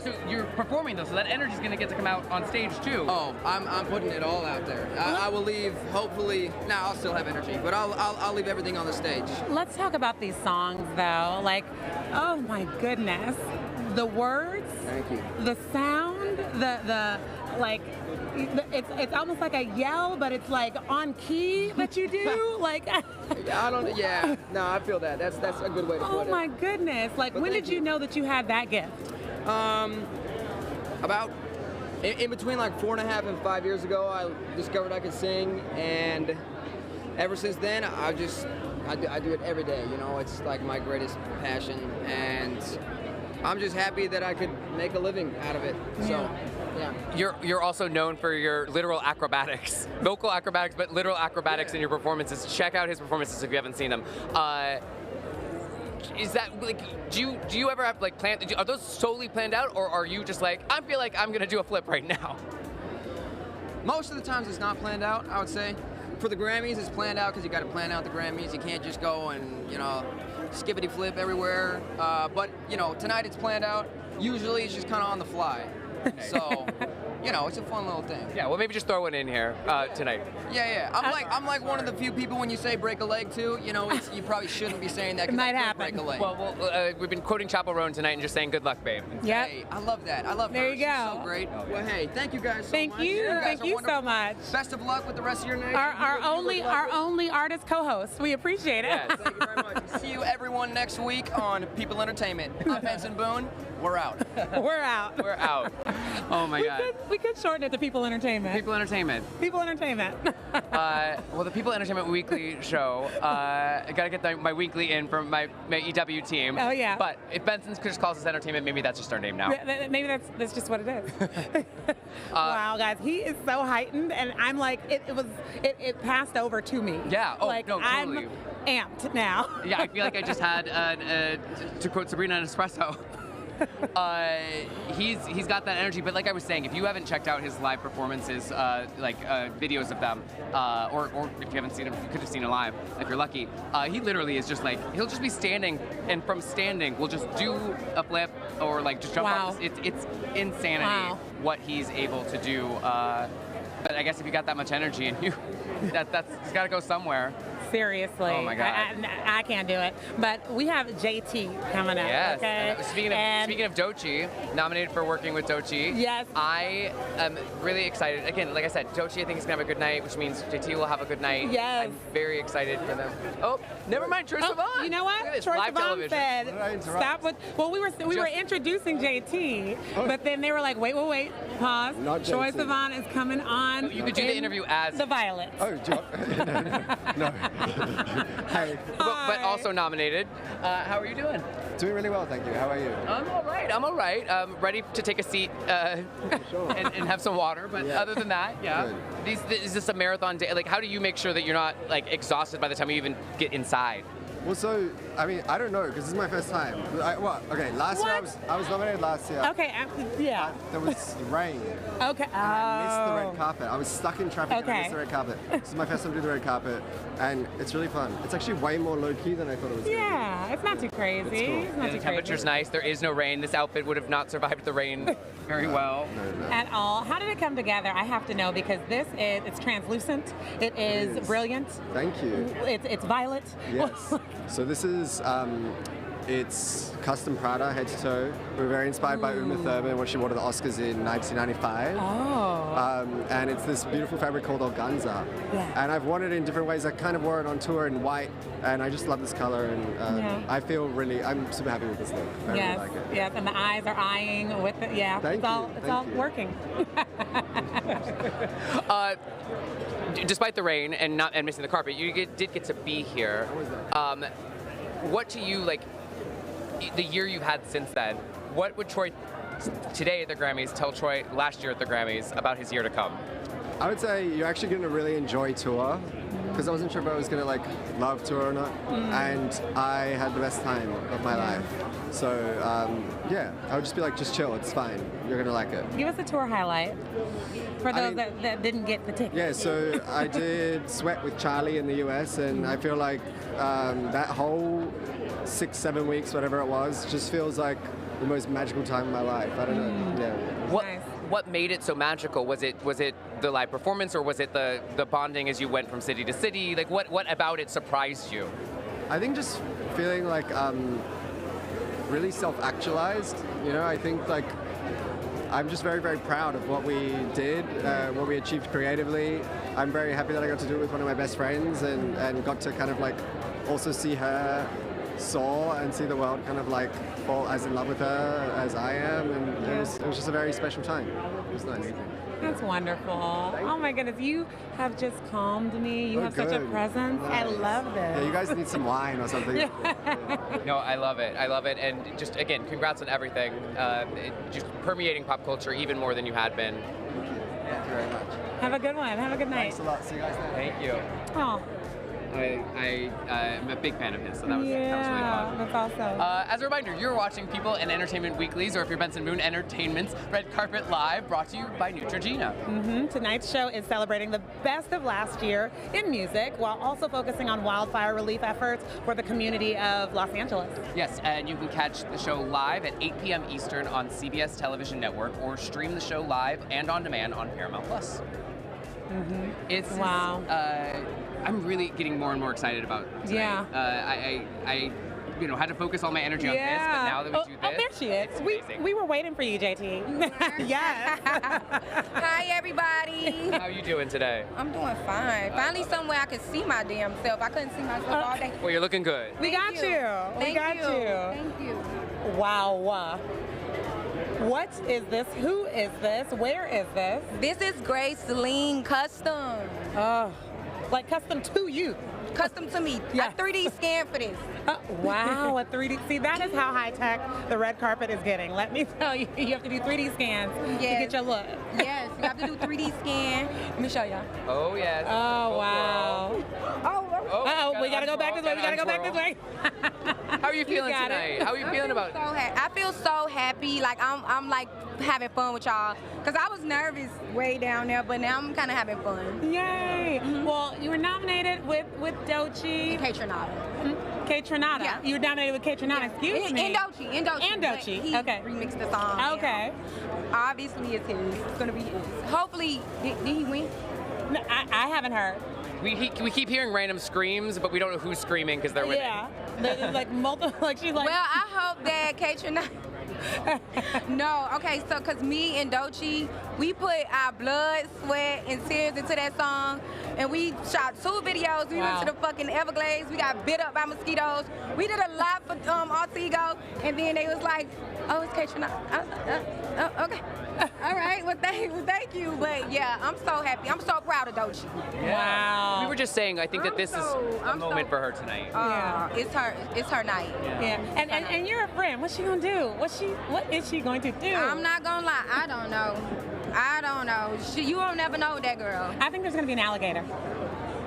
so you're performing though, so that energy's gonna get to come out on stage too. Oh, I'm putting it all out there. I will leave. Hopefully, I'll still have energy, but I'll leave everything on the stage. Let's talk about these songs, though. Like, oh my goodness, the words, Thank you. the sound, the like, it's almost like a yell, but it's like on key that you do. Like, Yeah, no, I feel that. That's a good way to put it. Oh my goodness! Like, when did you know that you had that gift? About in between like 4.5 and 5 years ago, I discovered I could sing, and ever since then, I do it every day. You know, it's like my greatest passion, and I'm just happy that I could make a living out of it. So. Yeah. You're also known for your literal acrobatics, vocal acrobatics, but literal acrobatics in your performances. Check out his performances if you haven't seen them. Is that like, do you ever have like are those solely planned out, or are you just like, I feel like I'm gonna do a flip right now? Most of the times it's not planned out, I would say. For the Grammys, it's planned out because you got to plan out the Grammys. You can't just go and skippity flip everywhere. But tonight it's planned out. Usually it's just kind of on the fly. So, it's a fun little thing. Yeah, well, maybe just throw one in here tonight. Yeah. I'm like one of the few people when you say break a leg too. You probably shouldn't be saying that. It might happen. Break a leg. Well, we've been quoting Chappell Roan tonight and just saying good luck, babe. Yeah. Hey, I love that. I love her. There you go. She's so great. Well, hey, thank you guys so Thank much. you. guys Thank are you wonderful. so much. Best of luck with the rest of your night. Our only artist co-host. We appreciate it. Yes. Thank you very much. See you everyone next week on People Entertainment. I'm Benson Boone. We're out. We're out. We're out. Oh my God. We could shorten it to People Entertainment. People Entertainment. People Entertainment. Well, the People Entertainment Weekly show, I gotta get my weekly in from my EW team. Oh, yeah. But if Benson just calls us entertainment, maybe that's just our name now. Maybe that's just what it is. Wow, guys, he is so heightened, and I'm like, it passed over to me. Yeah. Oh, like, no, totally. I'm amped now. Yeah, I feel like I just had, to quote Sabrina, an espresso. He's got that energy, but like I was saying, if you haven't checked out his live performances, videos of them, or if you haven't seen him, you could have seen him live if you're lucky. He literally is just like, he'll just be standing, and from standing, we'll just do a flip or like just jump off. It's insanity what he's able to do. But I guess if you got that much energy in you, that's it's got to go somewhere. Seriously. Oh my God. I can't do it. But we have JT coming up. Yes. Okay? Speaking of Doechii, nominated for working with Doechii. Yes. I am really excited. Again, like I said, Doechii I think is gonna have a good night, which means JT will have a good night. Yes. I'm very excited for them. Oh, never mind, Troye Sivan. You know what? Look at this, Troye live Sivan television. said, stop with. Well, we were introducing JT, but then they were like, wait, pause. Not Troye JT. Sivan is coming on. You could do the interview as the Violets. Oh, no. Hey. But also nominated. How are you doing? Doing really well, thank you. How are you? I'm all right. Ready to take a seat and have some water. But other than that, yeah. Is this a marathon day? Like, how do you make sure that you're not like exhausted by the time you even get inside? Well, so, I mean, I don't know, because this is my first time. Last year I was nominated last year. Okay, yeah. There was rain. Okay. And I missed the red carpet. I was stuck in traffic and I missed the red carpet. This is my first time doing the red carpet, and it's really fun. It's actually way more low-key than I thought it was. Yeah, it's not too crazy. It's cool. It's not The too temperature's nice. There is no rain. This outfit would have not survived the rain very well. No. At all. How did it come together? I have to know, because it's translucent. It is brilliant. Thank you. It's violet. Yes. So this is, it's custom Prada, head to toe. We're very inspired by Uma Thurman when she won the Oscars in 1995. Oh. And it's this beautiful fabric called organza. Yeah. And I've worn it in different ways. I kind of wore it on tour in white, and I just love this color. And I feel I'm super happy with this look. I really like it. Yes, and the eyes are eyeing with it. Yeah, Thank you. It's all working. Despite the rain and missing the carpet, you did get to be here. How was that? What do you like? The year you've had since then. What would Troye today at the Grammys tell Troye last year at the Grammys about his year to come? I would say you're actually going to really enjoy tour, because I wasn't sure if I was going to love tour or not, and I had the best time of my life. So I would just be like, just chill, it's fine, you're going to like it. Give us a tour highlight for those that didn't get the ticket. Yeah, so I did Sweat with Charlie in the US, and I feel like that whole 6-7 weeks, whatever it was, just feels like the most magical time of my life. I don't know. Yeah. What made it so magical? Was it the live performance, or was it the bonding as you went from city to city? Like, what about it surprised you? I think just feeling like really self-actualized. You know, I think I'm just very, very proud of what we did, what we achieved creatively. I'm very happy that I got to do it with one of my best friends and got to kind of like also see her soar and see the world kind of like fall as in love with her as I am, and it was just a very special time. It was nice. That's wonderful. Oh my goodness, you have just calmed me. You have such a presence. Nice. I love this. Yeah, you guys need some wine or something. No, I love it. I love it. And just, again, congrats on everything. Just permeating pop culture even more than you had been. Thank you very much. Have a good one. Have a good night. Thanks a lot. See you guys later. Thank you. Oh. I'm a big fan of his, so that was really fun. That's awesome. As a reminder, you're watching People and Entertainment Weeklies, or if you're Benson Boone, Entertainment's Red Carpet Live, brought to you by Neutrogena. Tonight's show is celebrating the best of last year in music, while also focusing on wildfire relief efforts for the community of Los Angeles. Yes, and you can catch the show live at 8 p.m. Eastern on CBS Television Network, or stream the show live and on demand on Paramount+. It's wow. I'm really getting more and more excited about tonight. Yeah. I had to focus all my energy on this, but now that we do this, there she is. We were waiting for you, JT. Yes. Hi, everybody. How you doing today? I'm doing fine. Finally, somewhere I can see my damn self. I couldn't see myself all day. Well, you're looking good. We got you. Thank you. Thank you. Wow. What is this? Who is this? Where is this? This is Grace Lean Custom. Oh, like custom to you. Custom to me. Yeah. A 3D scan for this. Wow, a 3D. See, that is how high tech the red carpet is getting. Let me tell you, you have to do 3D scans to get your look. Yes, you have to do 3D scan. Let me show y'all. Oh, yes. Oh, wow. We gotta go back this way. We gotta go back this way. How are you feeling tonight? How are you feeling about it? I feel so happy. Like I'm like having fun with y'all. Cause I was nervous way down there, but now I'm kind of having fun. Yay! Well, you were nominated with Doechii. And Kaytranada. Kaytranada. Yeah. You were nominated with Kaytranada. Excuse me. And Doechii. He remixed the song. Okay. Obviously, it's his. It's gonna be his. Hopefully, did he win? No, I haven't heard. We keep hearing random screams, but we don't know who's screaming because they're winning. Yeah. There's like multiple. Like she's like. Well, I hope that Kaytranada. No, okay, so because me and Doechii, we put our blood, sweat, and tears into that song, and we shot 2 videos. We went to the fucking Everglades. We got bit up by mosquitoes. We did a lot for Altigo, and then they was like, "Oh, it's Kaytranada." Okay. All right. Well, thank you. But yeah, I'm so happy. I'm so proud of Doechii. Yeah. Wow. We were just saying, I think that this is a moment for her tonight. It's her night. Yeah. And you're a friend. What's she gonna do? What is she going to do? I'm not gonna lie. I don't know. You will never know that girl. I think there's gonna be an alligator.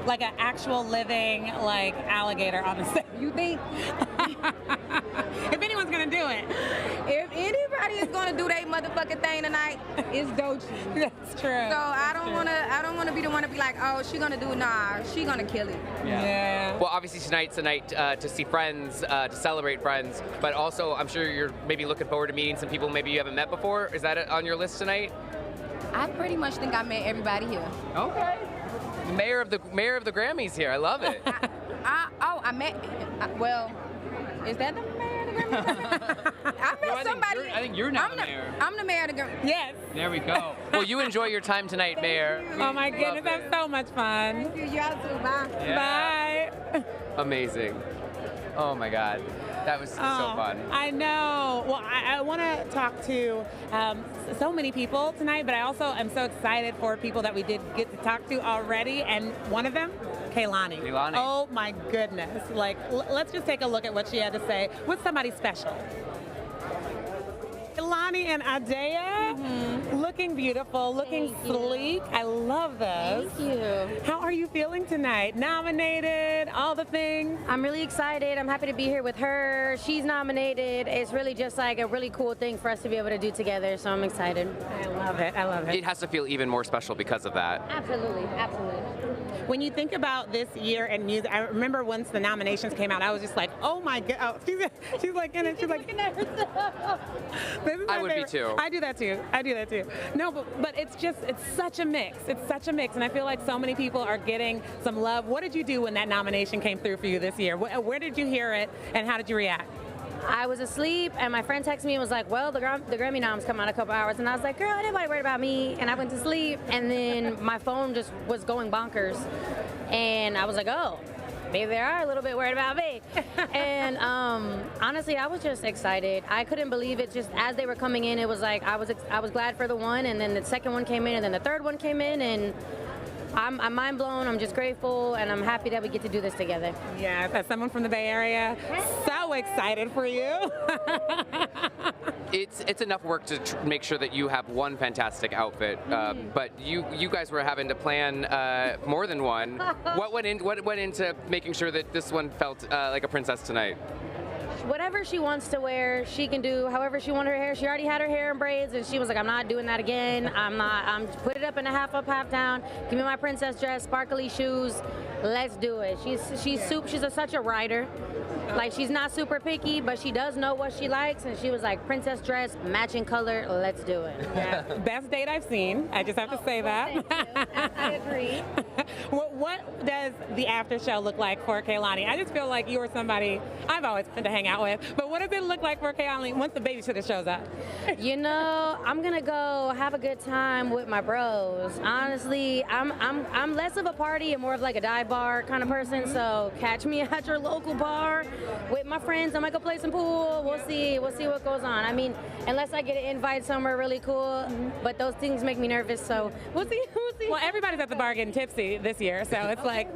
Like an actual living, like, alligator on the set. You think? If anyone's gonna do it. If anybody is gonna do that motherfucking thing tonight, it's Doechii. That's true. So I don't wanna be the one to be like, oh, she gonna do it. Nah, she gonna kill it. Yeah. Well, obviously tonight's a night to see friends, to celebrate friends, but also I'm sure you're maybe looking forward to meeting some people maybe you haven't met before. Is that on your list tonight? I pretty much think I met everybody here. Okay. The mayor of the Grammys here. I love it. I met. Well, is that the mayor of the Grammys? I met somebody. I think you're now the mayor. I'm the mayor of the Grammys. Yes. There we go. Well, you enjoy your time tonight, Mayor. Oh my goodness, that's so much fun. Thank you. Y'all too. Bye. Yeah. Bye. Amazing. Oh my God. That was so fun. I know. Well, I want to talk to so many people tonight, but I also am so excited for people that we did get to talk to already, and one of them, Kayani. Oh my goodness. Like, let's just take a look at what she had to say with somebody special. Kayani and Adea, looking beautiful, looking sleek. I love this. Thank you. How are you feeling tonight? Nominated, all the things? I'm really excited. I'm happy to be here with her. She's nominated. It's really just like a really cool thing for us to be able to do together, so I'm excited. I love it. I love it. It has to feel even more special because of that. Absolutely. Absolutely. When you think about this year in music, I remember once the nominations came out, I was just like, oh my God. Oh, she's like in it. She's like, looking at herself. I would be too. I do that too. No, but it's such a mix. It's such a mix. And I feel like so many people are getting some love. What did you do when that nomination came through for you this year? Where did you hear it and how did you react? I was asleep, and my friend texted me and was like, well, the Grammy noms come out in a couple hours. And I was like, girl, anybody worried about me? And I went to sleep, and then my phone just was going bonkers. And I was like, oh, maybe they are a little bit worried about me. And honestly, I was just excited. I couldn't believe it. Just as they were coming in, it was like I was glad for the one, and then the second one came in, and then the third one came in, and I'm mind blown. I'm just grateful, and I'm happy that we get to do this together. Yeah, as someone from the Bay Area, so excited for you. It's enough work to make sure that you have one fantastic outfit, but you guys were having to plan more than one. What went into making sure that this one felt like a princess tonight? Whatever she wants to wear, she can do however she wants her hair. She already had her hair in braids, and she was like, I'm not doing that again. I'm put it up in a half up, half down. Give me my princess dress, sparkly shoes. Let's do it. She's such a rider. Like, she's not super picky, but she does know what she likes, and she was like, princess dress, matching color, let's do it. Yeah. Best date I've seen. I just have to say that. I agree. What does the after show look like for Kayani? I just feel like you are somebody I've always wanted to hang out with, but what does it look like for Kayani once the babysitter shows up? You know, I'm gonna go have a good time with my bros. Honestly, I'm less of a party and more of like a dive bar kind of person, so catch me at your local bar with my friends. I might go play some pool. We'll see what goes on. I mean, unless I get an invite somewhere really cool, but those things make me nervous, so we'll see. Well, everybody's at the bar getting tipsy this year, so it's like...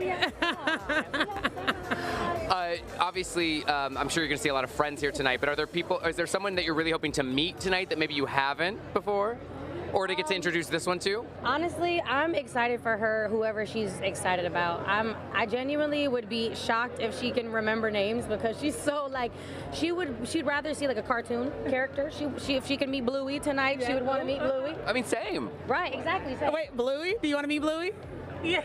Obviously, I'm sure you're going to see a lot of friends here tonight, but is there someone that you're really hoping to meet tonight that maybe you haven't before? Or to get to introduce this one to? Honestly, I'm excited for her, whoever she's excited about. I genuinely would be shocked if she can remember names, because she's so like, she'd rather see like a cartoon character. If she can meet Bluey tonight, she would want to meet Bluey. I mean, same. Right, exactly. Same. Oh, wait, Bluey? Do you want to meet Bluey? Yeah.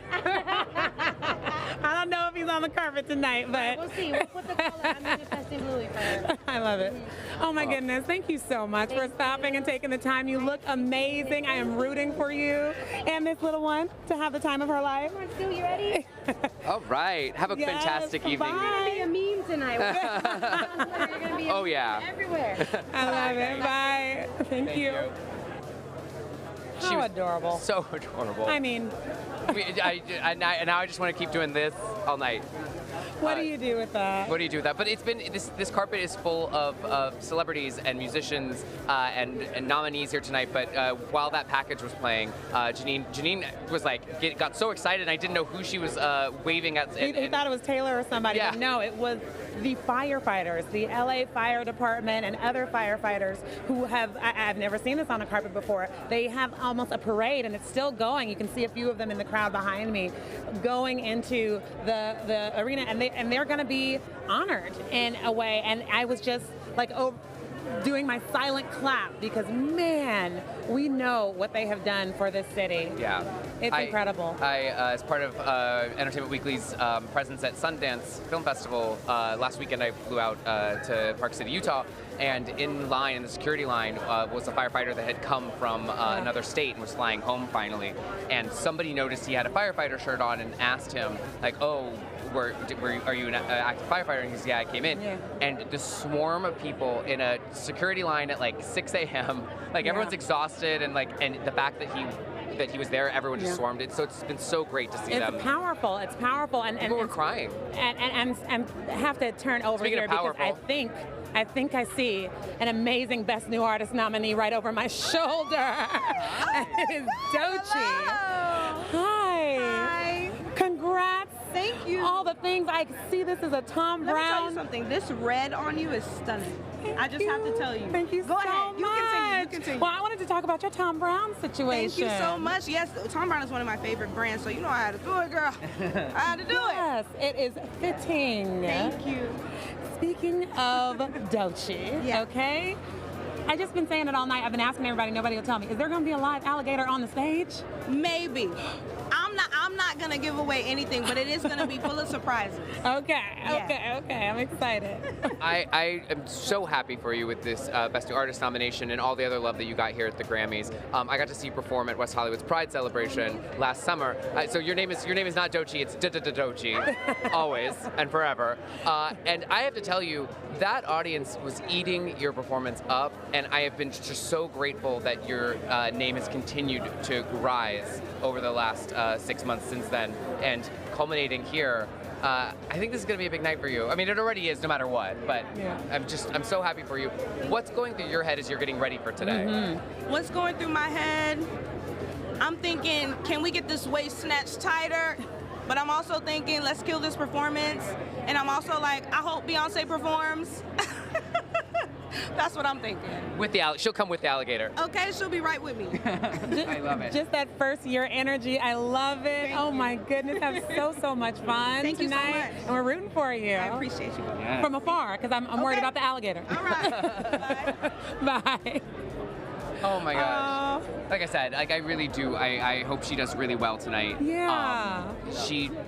I don't know if he's on the carpet tonight, but we'll see. We'll put the color. I'm manifesting Bluey for her. I love it. Oh my goodness! Thank you so much for stopping and taking the time. You look amazing. I am rooting for you and this little one to have the time of her life. Come on, Stu, you ready? All right. Have a fantastic evening. You're gonna be a meme tonight. You're gonna be oh yeah. Everywhere. I love it. Bye. Thank you. How adorable. So adorable. I mean, now I just want to keep doing this all night. What do you do with that? What do you do with that? But it's been this carpet is full of celebrities and musicians and nominees here tonight. But while that package was playing, Janine was like got so excited, and I didn't know who she was waving at. He thought it was Taylor or somebody. Yeah. But no, it was the firefighters, the LA Fire Department, and other firefighters who I've never seen this on a carpet before. They have almost a parade, and it's still going. You can see a few of them in the crowd behind me, going into the arena, and they're going to be honored in a way. And I was just like, doing my silent clap, because man, we know what they have done for this city. Yeah. It's incredible. As part of Entertainment Weekly's presence at Sundance Film Festival, last weekend I flew out to Park City, Utah, and in the security line, was a firefighter that had come from another state and was flying home finally. And somebody noticed he had a firefighter shirt on and asked him, like, oh, are you an active firefighter? And he said, yeah, I came in. Yeah. And the swarm of people in a security line at like 6 a.m., like everyone's exhausted, and the fact that he was there, everyone just swarmed it. So it's been so great to see them. It's powerful. It's powerful. And people were crying. And have to turn over Speaking here of powerful, because I think I see an amazing Best New Artist nominee right over my shoulder. It is Doechii. Hi. Congrats. Thank you. All the things. I see this as a Tom Brown. Let me tell you something. This red on you is stunning. I just have to tell you. Thank you Go so ahead. You continue. Well, I wanted to talk about your Tom Brown situation. Thank you so much. Yes, Tom Brown is one of my favorite brands, so you know I had to do it, girl. I had to do it. Yes, it is fitting. Thank you. Speaking of Doechii, okay? I've just been saying it all night. I've been asking everybody. Nobody will tell me. Is there going to be a live alligator on the stage? Maybe. I'm not not gonna give away anything, but it is gonna be full of surprises. Okay, Yeah. okay, I'm excited. I am so happy for you with this Best New Artist nomination and all the other love that you got here at the Grammys. I got to see you perform at West Hollywood's Pride celebration last summer. So your name is not Doechii, it's Doechii, always and forever. And I have to tell you, that audience was eating your performance up, and I have been just so grateful that your name has continued to rise over the last 6 months since then, and culminating here. I think this is going to be a big night for you. I mean, it already is, no matter what. But Yeah. I'm so happy for you. What's going through your head as you're getting ready for today? What's going through my head? I'm thinking, can we get this waist snatched tighter? But I'm also thinking, let's kill this performance. And I'm also like, I hope Beyonce performs. That's what I'm thinking. She'll come with the alligator. Okay, she'll be right with me. I love it. Just that first year energy, I love it. Thank oh you. my goodness, have so much fun Thank you so tonight. much. And we're rooting for you. I appreciate you. Yes. From afar, because I'm worried about the alligator. All right. Bye. Oh my gosh. Like I said, I really do. I hope she does really well tonight. Yeah.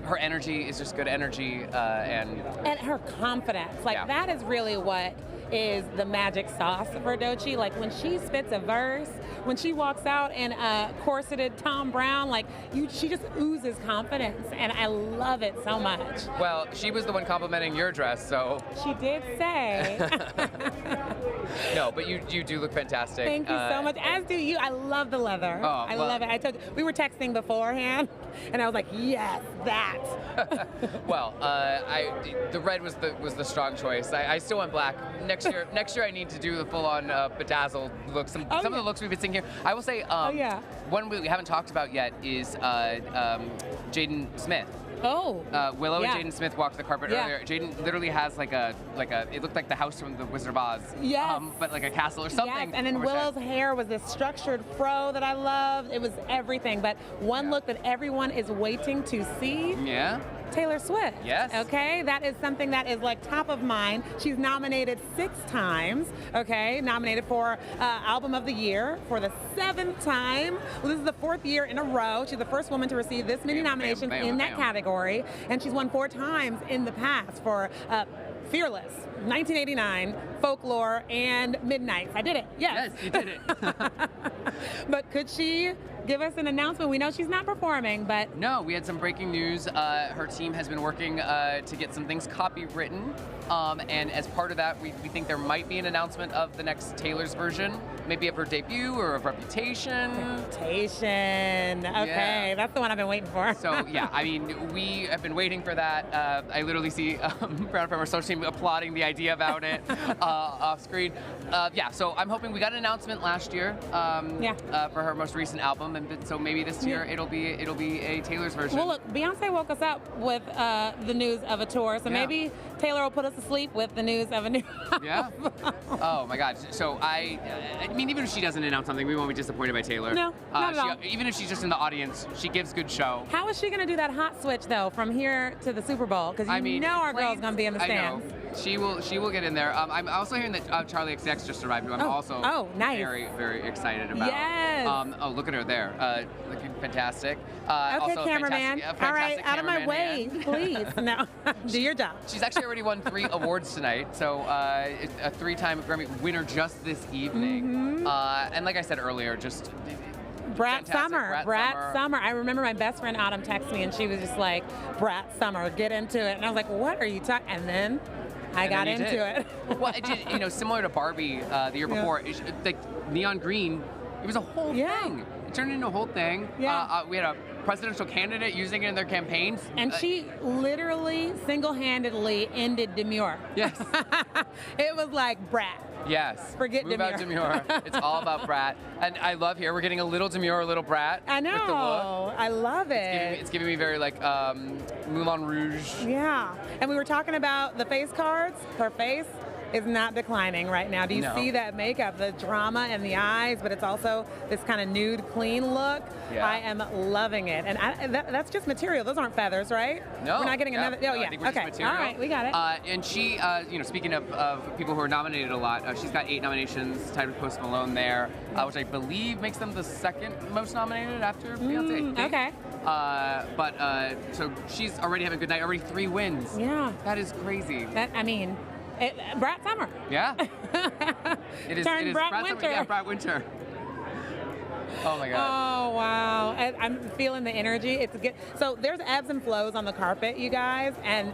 Her energy is just good energy, and her confidence. Like, Yeah. that is really what is the magic sauce for Doechii. Like, when she spits a verse, when she walks out in a corseted Tom Brown, like, she just oozes confidence, and I love it so much. well, she was the one complimenting your dress, so She did say. no, but you do look fantastic. Thank you so much. As do you. I love the leather. Oh, I well. love it. I told you, we were texting beforehand, and I was like, yes, that. Well, the red was the strong choice. I still went black. Next year I need to do the full-on bedazzled look. Some of the looks we've been seeing here. I will say, one we haven't talked about yet is Jaden Smith. Willow yeah. and Jaden Smith walked the carpet Yeah. earlier. Jaden literally has like a it looked like the house from the Wizard of Oz. Yes. But like a castle or something. Yes, and then over Willow's there. hair was this structured fro that I loved. It was everything. But one look that everyone is waiting to see. Yeah. Taylor Swift. Yes. Okay, that is something that is like top of mind. She's nominated 6 times. Okay, nominated for Album of the Year for the 7th time. Well, this is the 4th year in a row. She's the first woman to receive this many nominations in that category, and she's won 4 times in the past for Fearless, 1989, Folklore, and Midnight. I did it. Yes. Yes, you did it. But could she give us an announcement? We know she's not performing, but No, we had some breaking news. Her team has been working to get some things copywritten, and as part of that, we think there might be an announcement of the next Taylor's version, maybe of her debut or of Reputation. Okay, that's the one I've been waiting for. So yeah, I mean, we have been waiting for that. I literally see Brown from our social team applauding the idea about it off screen. Yeah, so I'm hoping we got an announcement last year for her most recent album, and so maybe this year it'll be a Taylor's version. Well, look, Beyonce woke us up with the news of a tour, so maybe Taylor will put us to sleep with the news of a new Yeah. Oh my God. So I mean, even if she doesn't announce something, we won't be disappointed by Taylor. No, not at all. Even if she's just in the audience, she gives good show. How is she going to do that hot switch, though, from here to the Super Bowl? Because you know our girl's going to be in the stands. I know. She will get in there. I'm also hearing that Charlie XX just arrived, who I'm also nice. very, very excited about. Yes. Oh, look at her there. Looking fantastic. Okay, Also cameraman. All right, out of my way, please. No, do your job. She's actually already won 3 awards tonight, so a 3-time Grammy winner just this evening. And like I said earlier, just Brat fantastic. Brat Summer. I remember my best friend Autumn texted me, and she was just like, Brat Summer, get into it. And I was like, what are you talking? And then I got into it. Well, it did, similar to Barbie the year before, like Neon Green, it was a whole thing. It turned into a whole thing. Yeah. We had a presidential candidate using it in their campaigns. And she literally single-handedly ended demure. Yes. It was like Brat. Yes. Forget Move out demure. It's all about Brat. And I love here, we're getting a little demure, a little Brat. I know. With the look. I love it. It's giving me very like Moulin Rouge. Yeah. And we were talking about the face cards. Her face is not declining right now. Do you see that makeup, the drama in the eyes, but it's also this kind of nude, clean look? Yeah. I am loving it. And that's just material. Those aren't feathers, right? No. We're not getting another. Oh, No, yeah. I think we're just Okay. material. All right. We got it. And she, speaking of people who are nominated a lot, she's got 8 nominations, tied with Post Malone there, which I believe makes them the 2nd most nominated after Beyonce. I think. Okay. So she's already having a good night. Already 3 wins. Yeah. That is crazy. Brat Summer. Yeah. It is. Turned Brat Summer. Winter. Yeah, Brat Winter. Oh my God. Oh wow! I'm feeling the energy. It's good. So there's ebbs and flows on the carpet, you guys, and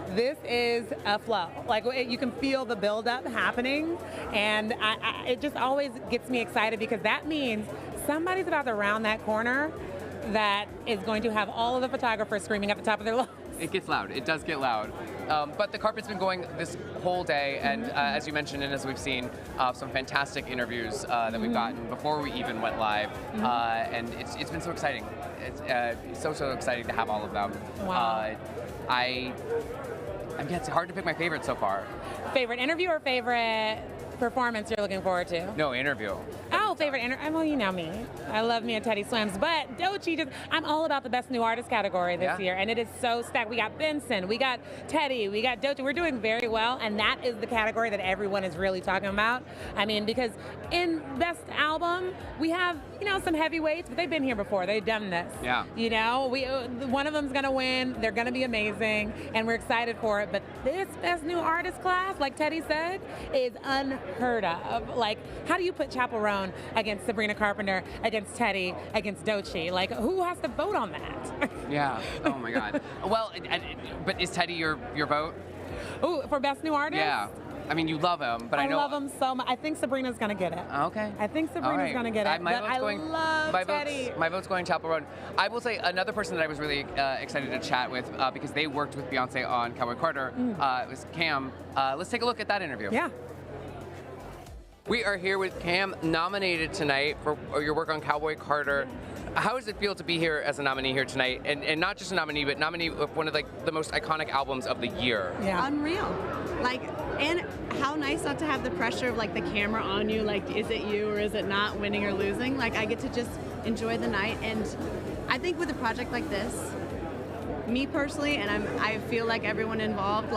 this is a flow. Like you can feel the buildup happening, and it just always gets me excited because that means somebody's about to round that corner that is going to have all of the photographers screaming at the top of their lungs. It gets loud. It does get loud. But the carpet's been going this whole day, and as you mentioned, and as we've seen, some fantastic interviews that we've gotten before we even went live, and it's been so exciting. It's so exciting to have all of them. Wow. It's hard to pick my favorite so far. Favorite interview or favorite performance you're looking forward to? No, interview. Oh, favorite interview. Well, you know me. I love me a Teddy Swims. But Doechii, I'm all about the Best New Artist category this year. And it is so stacked. We got Benson, we got Teddy, we got Doechii. We're doing very well. And that is the category that everyone is really talking about. I mean, because in Best Album, we have, some heavyweights, but they've been here before. They've done this. Yeah. One of them's going to win. They're going to be amazing. And we're excited for it. But this Best New Artist class, like Teddy said, is unheard of. Like, how do you put Chappell Roan against Sabrina Carpenter, against Teddy, against Doechii? Like, who has to vote on that? Yeah. Oh my God. Well, but is Teddy your vote? Ooh, for Best New Artist? Yeah. I mean, you love him, but I know. I love him so much. I think Sabrina's going to get it. Okay. I think Sabrina's going to get it. I love Teddy. My vote's going Chappell Roan. I will say another person that I was really excited to chat with because they worked with Beyonce on Cowboy Carter was Cam. Let's take a look at that interview. Yeah. We are here with Cam, nominated tonight for your work on Cowboy Carter. How does it feel to be here as a nominee here tonight? And not just a nominee, but nominee of one of the most iconic albums of the year. Yeah. Unreal. And how nice not to have the pressure of the camera on you, is it you or is it not, winning or losing? I get to just enjoy the night. And I think with a project like this, me personally, and I feel like everyone involved,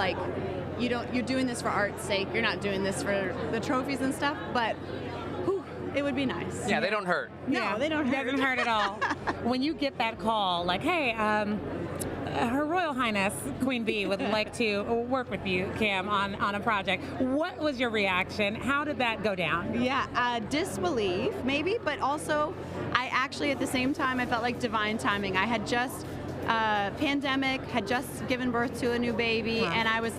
you're doing this for art's sake. You're not doing this for the trophies and stuff, but it would be nice. Yeah, they don't hurt. No, they don't hurt. It doesn't hurt at all. When you get that call, hey, Her Royal Highness Queen Bee would like to work with you, Cam, on a project. What was your reaction? How did that go down? Yeah, disbelief maybe, but also I actually at the same time I felt like divine timing. I had just pandemic, had just given birth to a new baby, and I was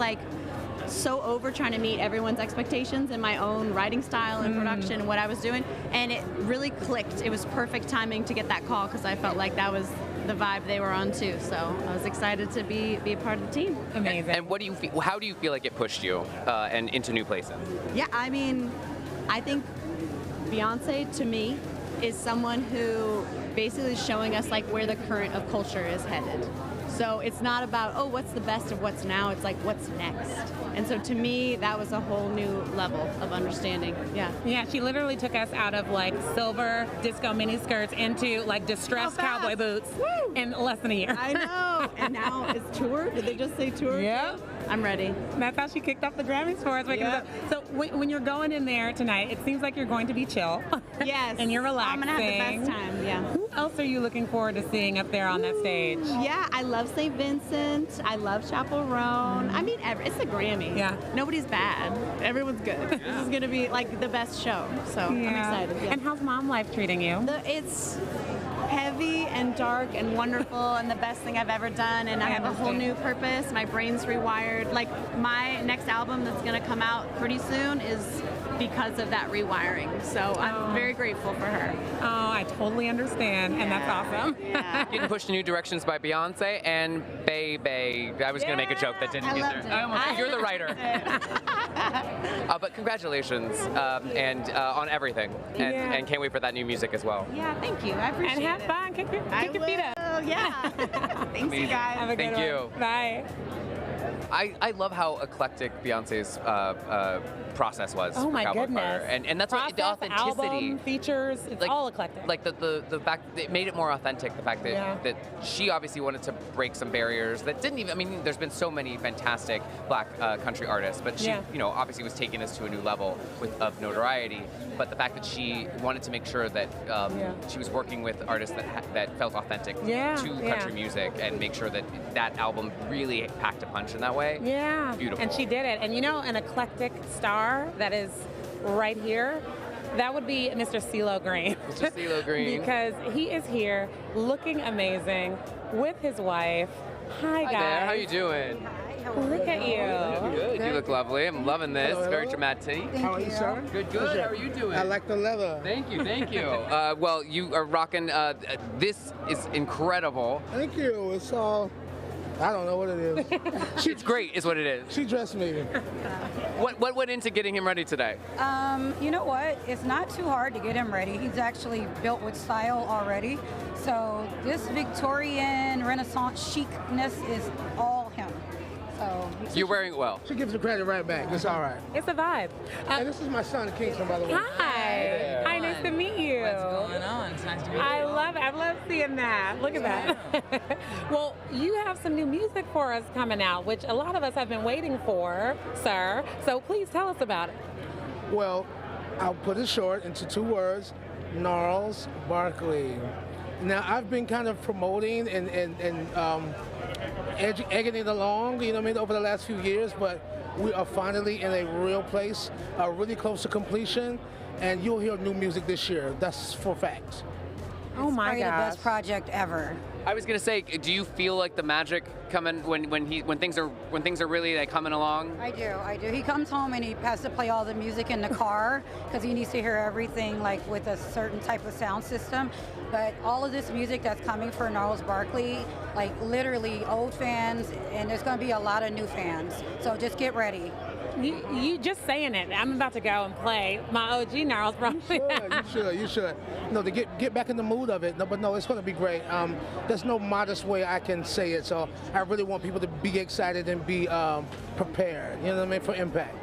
so over trying to meet everyone's expectations in my own writing style and production and what I was doing, and it really clicked. It was perfect timing to get that call because I felt like that was the vibe they were on too. So I was excited to be a part of the team. Amazing. And what do you feel? How do you feel like it pushed you and into new places? Yeah, I mean, I think Beyonce to me is someone who basically is showing us where the current of culture is headed. So it's not about, what's the best of what's now, it's what's next. And so to me, that was a whole new level of understanding. Yeah. Yeah, she literally took us out of silver disco miniskirts into distressed cowboy boots in less than a year. I know. And now it's tour. Did they just say tour? Yeah. I'm ready. That's how she kicked off the Grammys for us. Yep. So when you're going in there tonight, it seems like you're going to be chill. Yes. And you're relaxing. I'm going to have the best time, yeah. Who else are you looking forward to seeing up there on that stage? Yeah, I love St. Vincent. I love Chappell Roan. I mean, it's a Grammy. Yeah. Nobody's bad. Everyone's good. Yeah. This is going to be the best show. So I'm excited. Yeah. And how's mom life treating you? It's heavy and dark and wonderful and the best thing I've ever done, and I have a whole new purpose. My brain's rewired. My next album that's going to come out pretty soon is because of that rewiring. So I'm very grateful for her. Oh, I totally understand, and that's awesome. Yeah. Getting pushed in new directions by Beyonce and Bae. I was going to make a joke that didn't get there. You're the writer. But congratulations and on everything, and can't wait for that new music as well. Yeah, thank you. I appreciate it. And have fun. Kick your feet up. Yeah. Thanks, you guys. Have a good one. Thank you. Bye. I love how eclectic Beyonce's process was. Oh for my Cowboy goodness. Carter. And that's what the Process, authenticity. album, features, it's all eclectic. Like the fact that it made it more authentic. The fact that Yeah. that she obviously wanted to break some barriers that didn't even. I mean, there's been so many fantastic Black country artists, but she, obviously was taking this to a new level of notoriety. But the fact that she wanted to make sure that she was working with artists that felt authentic to country music and make sure that that album really packed a punch in that way. Yeah. Beautiful. And she did it. And an eclectic star that is right here, that would be Mr. CeeLo Green. Mr. CeeLo Green. Because he is here looking amazing with his wife. Hi, guys. Hi there. How you doing? Look at you. Good. You look lovely. I'm loving this. Hello. Very dramatic. How are you, sir? Good. How are you doing? I like the leather. Thank you. Well, you are rocking. This is incredible. Thank you. It's all. I don't know what it is. It's great, is what it is. She dressed me. What went into getting him ready today? You know what? It's not too hard to get him ready. He's actually built with style already. So this Victorian Renaissance chicness is all him. So you're wearing it well. She gives the credit right back. It's all right. It's a vibe. And this is my son, Kingston, by the way. Hi. Hi, nice to meet you. What's going on? It's nice to meet you. I love it. I love seeing that. Look at that. Well, you have some new music for us coming out, which a lot of us have been waiting for, sir. So please tell us about it. Well, I'll put it short into 2 words. Gnarls Barkley. Now, I've been kind of promoting and egging it along, over the last few years, but we are finally in a real place, really close to completion, and you'll hear new music this year. That's for fact. Oh my gosh. The best project ever. I was gonna say, do you feel like the magic coming when things are really like coming along? I do. He comes home and he has to play all the music in the car because he needs to hear everything like with a certain type of sound system. But all of this music that's coming for Gnarls Barkley, like literally old fans, and there's going to be a lot of new fans. So just get ready. You just saying it. I'm about to go and play my OG Gnarls Barkley. You should. No, to get back in the mood of it. No, but no, it's going to be great. There's no modest way I can say it. So I really want people to be excited and be prepared. You know what I mean, for impact.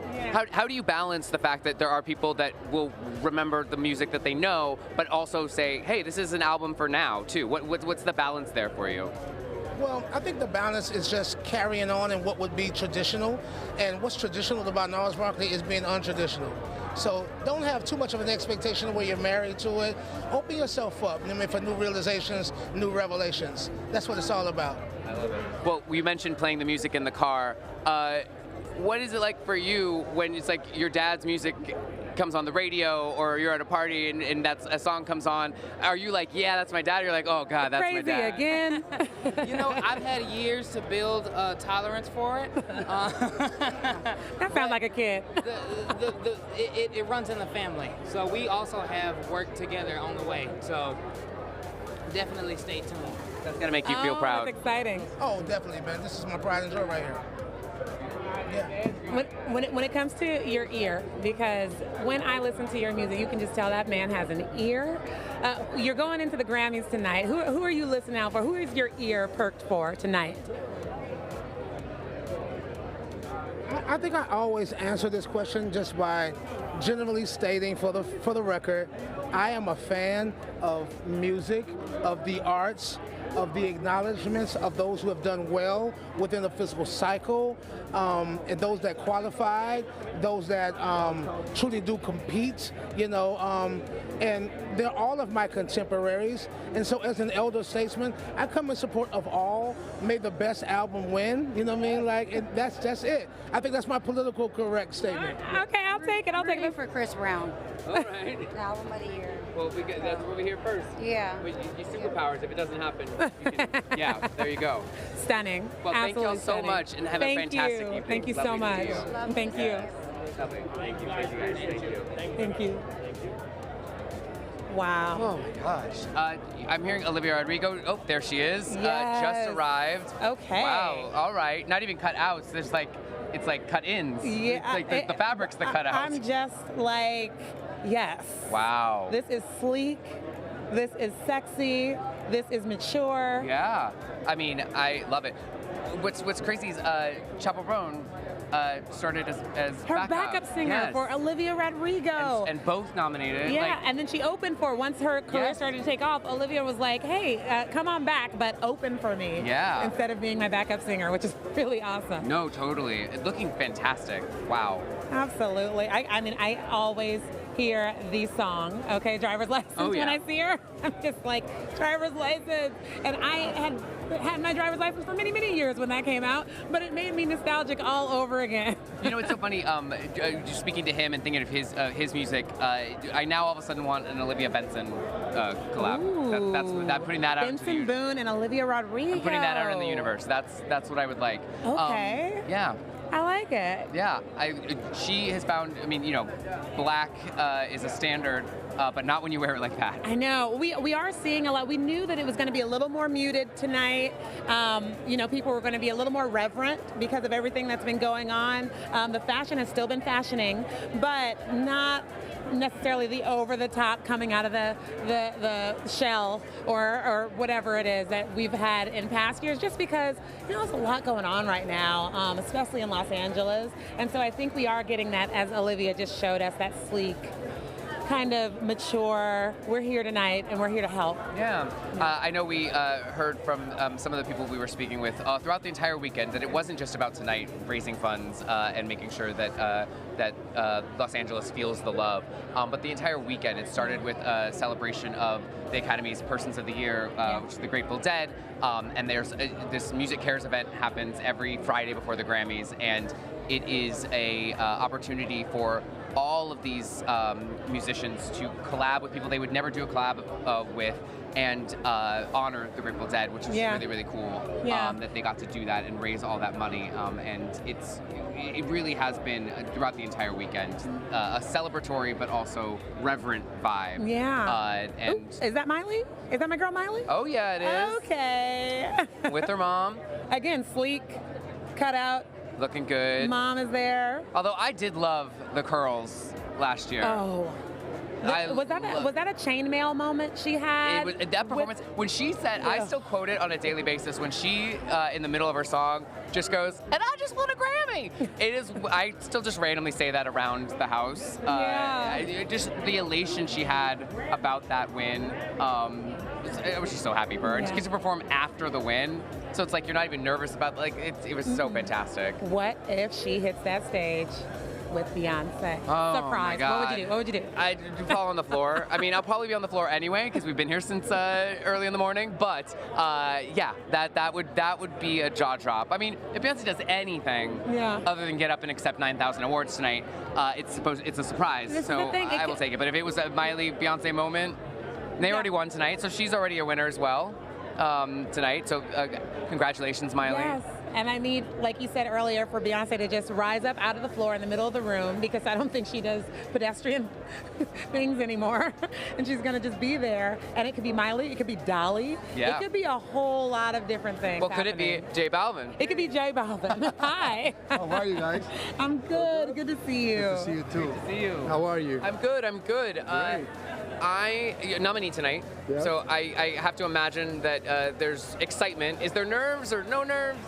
How do you balance the fact that there are people that will remember the music that they know, but also say, hey, this is an album for now, too? What's the balance there for you? Well, I think the balance is just carrying on in what would be traditional. And what's traditional about Gnarls Barkley is being untraditional. So don't have too much of an expectation where you're married to it. Open yourself up, for new realizations, new revelations. That's what it's all about. I love it. Well, you mentioned playing the music in the car. What is it like for you when it's like your dad's music comes on the radio or you're at a party and that's a song comes on? Are you like, yeah, that's my dad? Or you're like, oh God, that's crazy my dad. Again. I've had years to build tolerance for it. That sounds like a kid. It runs in the family. So we also have worked together on the way. So definitely stay tuned. That's gonna make you feel proud. That's exciting. Oh, definitely, man. This is my pride and joy right here. Yeah. When it comes to your ear, because when I listen to your music, you can just tell that man has an ear. You're going into the Grammys tonight. Who are you listening out for? Who is your ear perked for tonight? I think I always answer this question just by generally stating for the record, I am a fan of music, of the arts, of the acknowledgments of those who have done well within the physical cycle, and those that qualified, those that truly do compete, and they're all of my contemporaries. And so as an elder statesman, I come in support of all. May the best album win, you know what I mean? And that's it. I think that's my political correct statement. Okay, I'll take it. I'll take it for Chris Brown. All right. The album of the year. Well, that's what we hear first. Yeah. Your superpowers, if it doesn't happen, you can, yeah, there you go. Stunning. Well, thank y'all so stunning. much and have a fantastic evening. Thank you Lovely so to much. see you. Thank you. Lovely. Thank you. Thank you guys. Thank you. Thank you. Wow. Oh my gosh. I'm hearing Olivia Rodrigo. Oh, there she is. Yes. Just arrived. Okay. Wow. All right. Not even cut outs. There's it's like cut ins. Yeah. It's like the fabric's the cut outs. I'm just like, yes. Wow. This is sleek. This is sexy. This is mature. Yeah. I mean, I love it. what's crazy is Chaperone started as her backup singer yes. for Olivia Rodrigo. And both nominated. Yeah, like, and then she opened for, once her career started to take off, Olivia was like, hey, come on back, but open for me. Yeah. Instead of being my backup singer, which is really awesome. No, totally. Looking fantastic. Wow. Absolutely. I mean, I always hear the song, okay, Driver's License, when I see her. I'm just like, Driver's License. And I had my driver's license for many, many years when that came out, but it made me nostalgic all over again. You know, it's so funny, just speaking to him and thinking of his music, I now all of a sudden want an Olivia Benson collab. That's putting that out into the Benson Boone and Olivia Rodrigo. I'm putting that out in the universe. That's what I would like. Okay. Yeah. I like it. Yeah, she has found, I mean, you know, black is a standard, but not when you wear it like that. I know. We are seeing a lot. We knew that it was going to be a little more muted tonight. You know, people were going to be a little more reverent because of everything that's been going on. The fashion has still been fashioning, but not necessarily the over-the-top coming out of the shell or whatever it is that we've had in past years, just because, you know, there's a lot going on right now, especially in Los Angeles. And so I think we are getting that, as Olivia just showed us, that sleek, kind of mature, we're here tonight and we're here to help. Yeah. I know we heard from some of the people we were speaking with throughout the entire weekend that it wasn't just about tonight raising funds and making sure that Los Angeles feels the love, but the entire weekend. It started with a celebration of the Academy's Persons of the Year, which is the Grateful Dead, and there's this Music Cares event happens every Friday before the Grammys, and it is a opportunity for all of these musicians to collab with people they would never do a collab with, and honor the Grateful Dead, which is really, really cool that they got to do that and raise all that money. And it really has been, throughout the entire weekend, a celebratory but also reverent vibe. Yeah. And is that Miley? Is that my girl Miley? Oh, yeah, it is. Okay. With her mom. Again, sleek, cut out. Looking good. Mom is there. Although I did love the curls last year. Oh. Was that a chainmail moment she had? That performance, when she said, I still quote it on a daily basis, when she, in the middle of her song, just goes, and I just won a Grammy. I still just randomly say that around the house. Just the elation she had about that win. I was just so happy for her. And she gets to perform after the win. So it's like you're not even nervous about, like, it was so fantastic. What if she hits that stage with Beyonce? Oh, Surprise. my God. What would you do? I'd fall on the floor. I mean, I'll probably be on the floor anyway because we've been here since early in the morning. But yeah, that would be a jaw drop. I mean, if Beyonce does anything other than get up and accept 9,000 awards tonight, it's a surprise. So I will take it. But if it was a Miley Beyonce moment, they already won tonight, so she's already a winner as well tonight. So congratulations, Miley. Yes. And I need, like you said earlier, for Beyonce to just rise up out of the floor in the middle of the room, because I don't think she does pedestrian things anymore. And she's going to just be there. And it could be Miley. It could be Dolly. Yeah. It could be a whole lot of different things. Well, could it be J Balvin? It could be J Balvin. Hi. How are you guys? I'm good. Good to see you. Good to see you too. Good to see you. How are you? I'm good. I nominee tonight, so I have to imagine that there's excitement. Is there nerves or no nerves?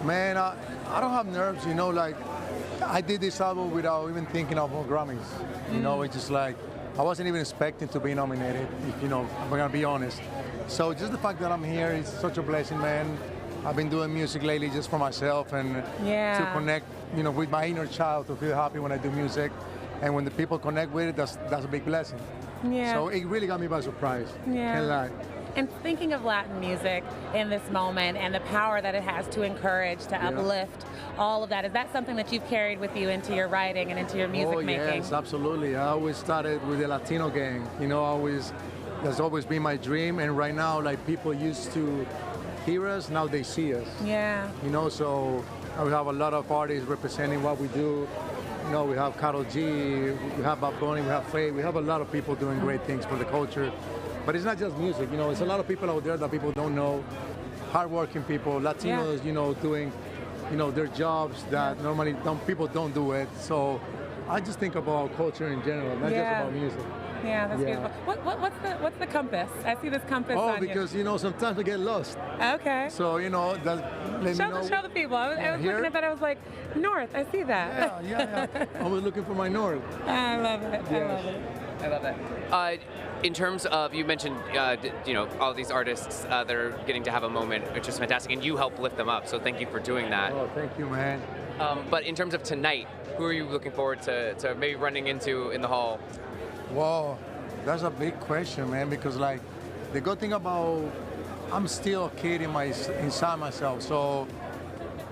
Man, I don't have nerves, you know, like, I did this album without even thinking of more Grammys. You know, it's just like, I wasn't even expecting to be nominated, if, you know, we're gonna be honest. So just the fact that I'm here is such a blessing, man. I've been doing music lately just for myself and to connect, you know, with my inner child, to feel happy when I do music. And when the people connect with it, that's a big blessing. Yeah. So it really got me by surprise. Yeah. Can't lie. And thinking of Latin music in this moment and the power that it has to encourage, to uplift, all of that, is that something that you've carried with you into your writing and into your music making? Yes, absolutely. I always started with the Latino gang. You know, that's always been my dream. And right now, like, people used to hear us, now they see us. Yeah. You know, so we have a lot of artists representing what we do. You know, we have Karol G, we have Bad Bunny, we have Faye, we have a lot of people doing great things for the culture. But it's not just music, you know, it's a lot of people out there that people don't know, hardworking people, Latinos, you know, doing, you know, their jobs that normally people don't do it. So I just think about culture in general, not just about music. Yeah, that's beautiful. What's the compass? I see this compass Oh, on because sometimes I get lost. Okay. So let me know. Show the people. I was looking at that. I was like, north. I see that. Yeah. I was looking for my north. I love it. Yes. I love that. In terms of, you mentioned, all these artists that are getting to have a moment, which is fantastic, and you help lift them up. So thank you for doing that. Oh, thank you, man. But in terms of tonight, who are you looking forward to maybe running into in the hall? Wow, that's a big question, man. Because the good thing about I'm still a kid inside myself, so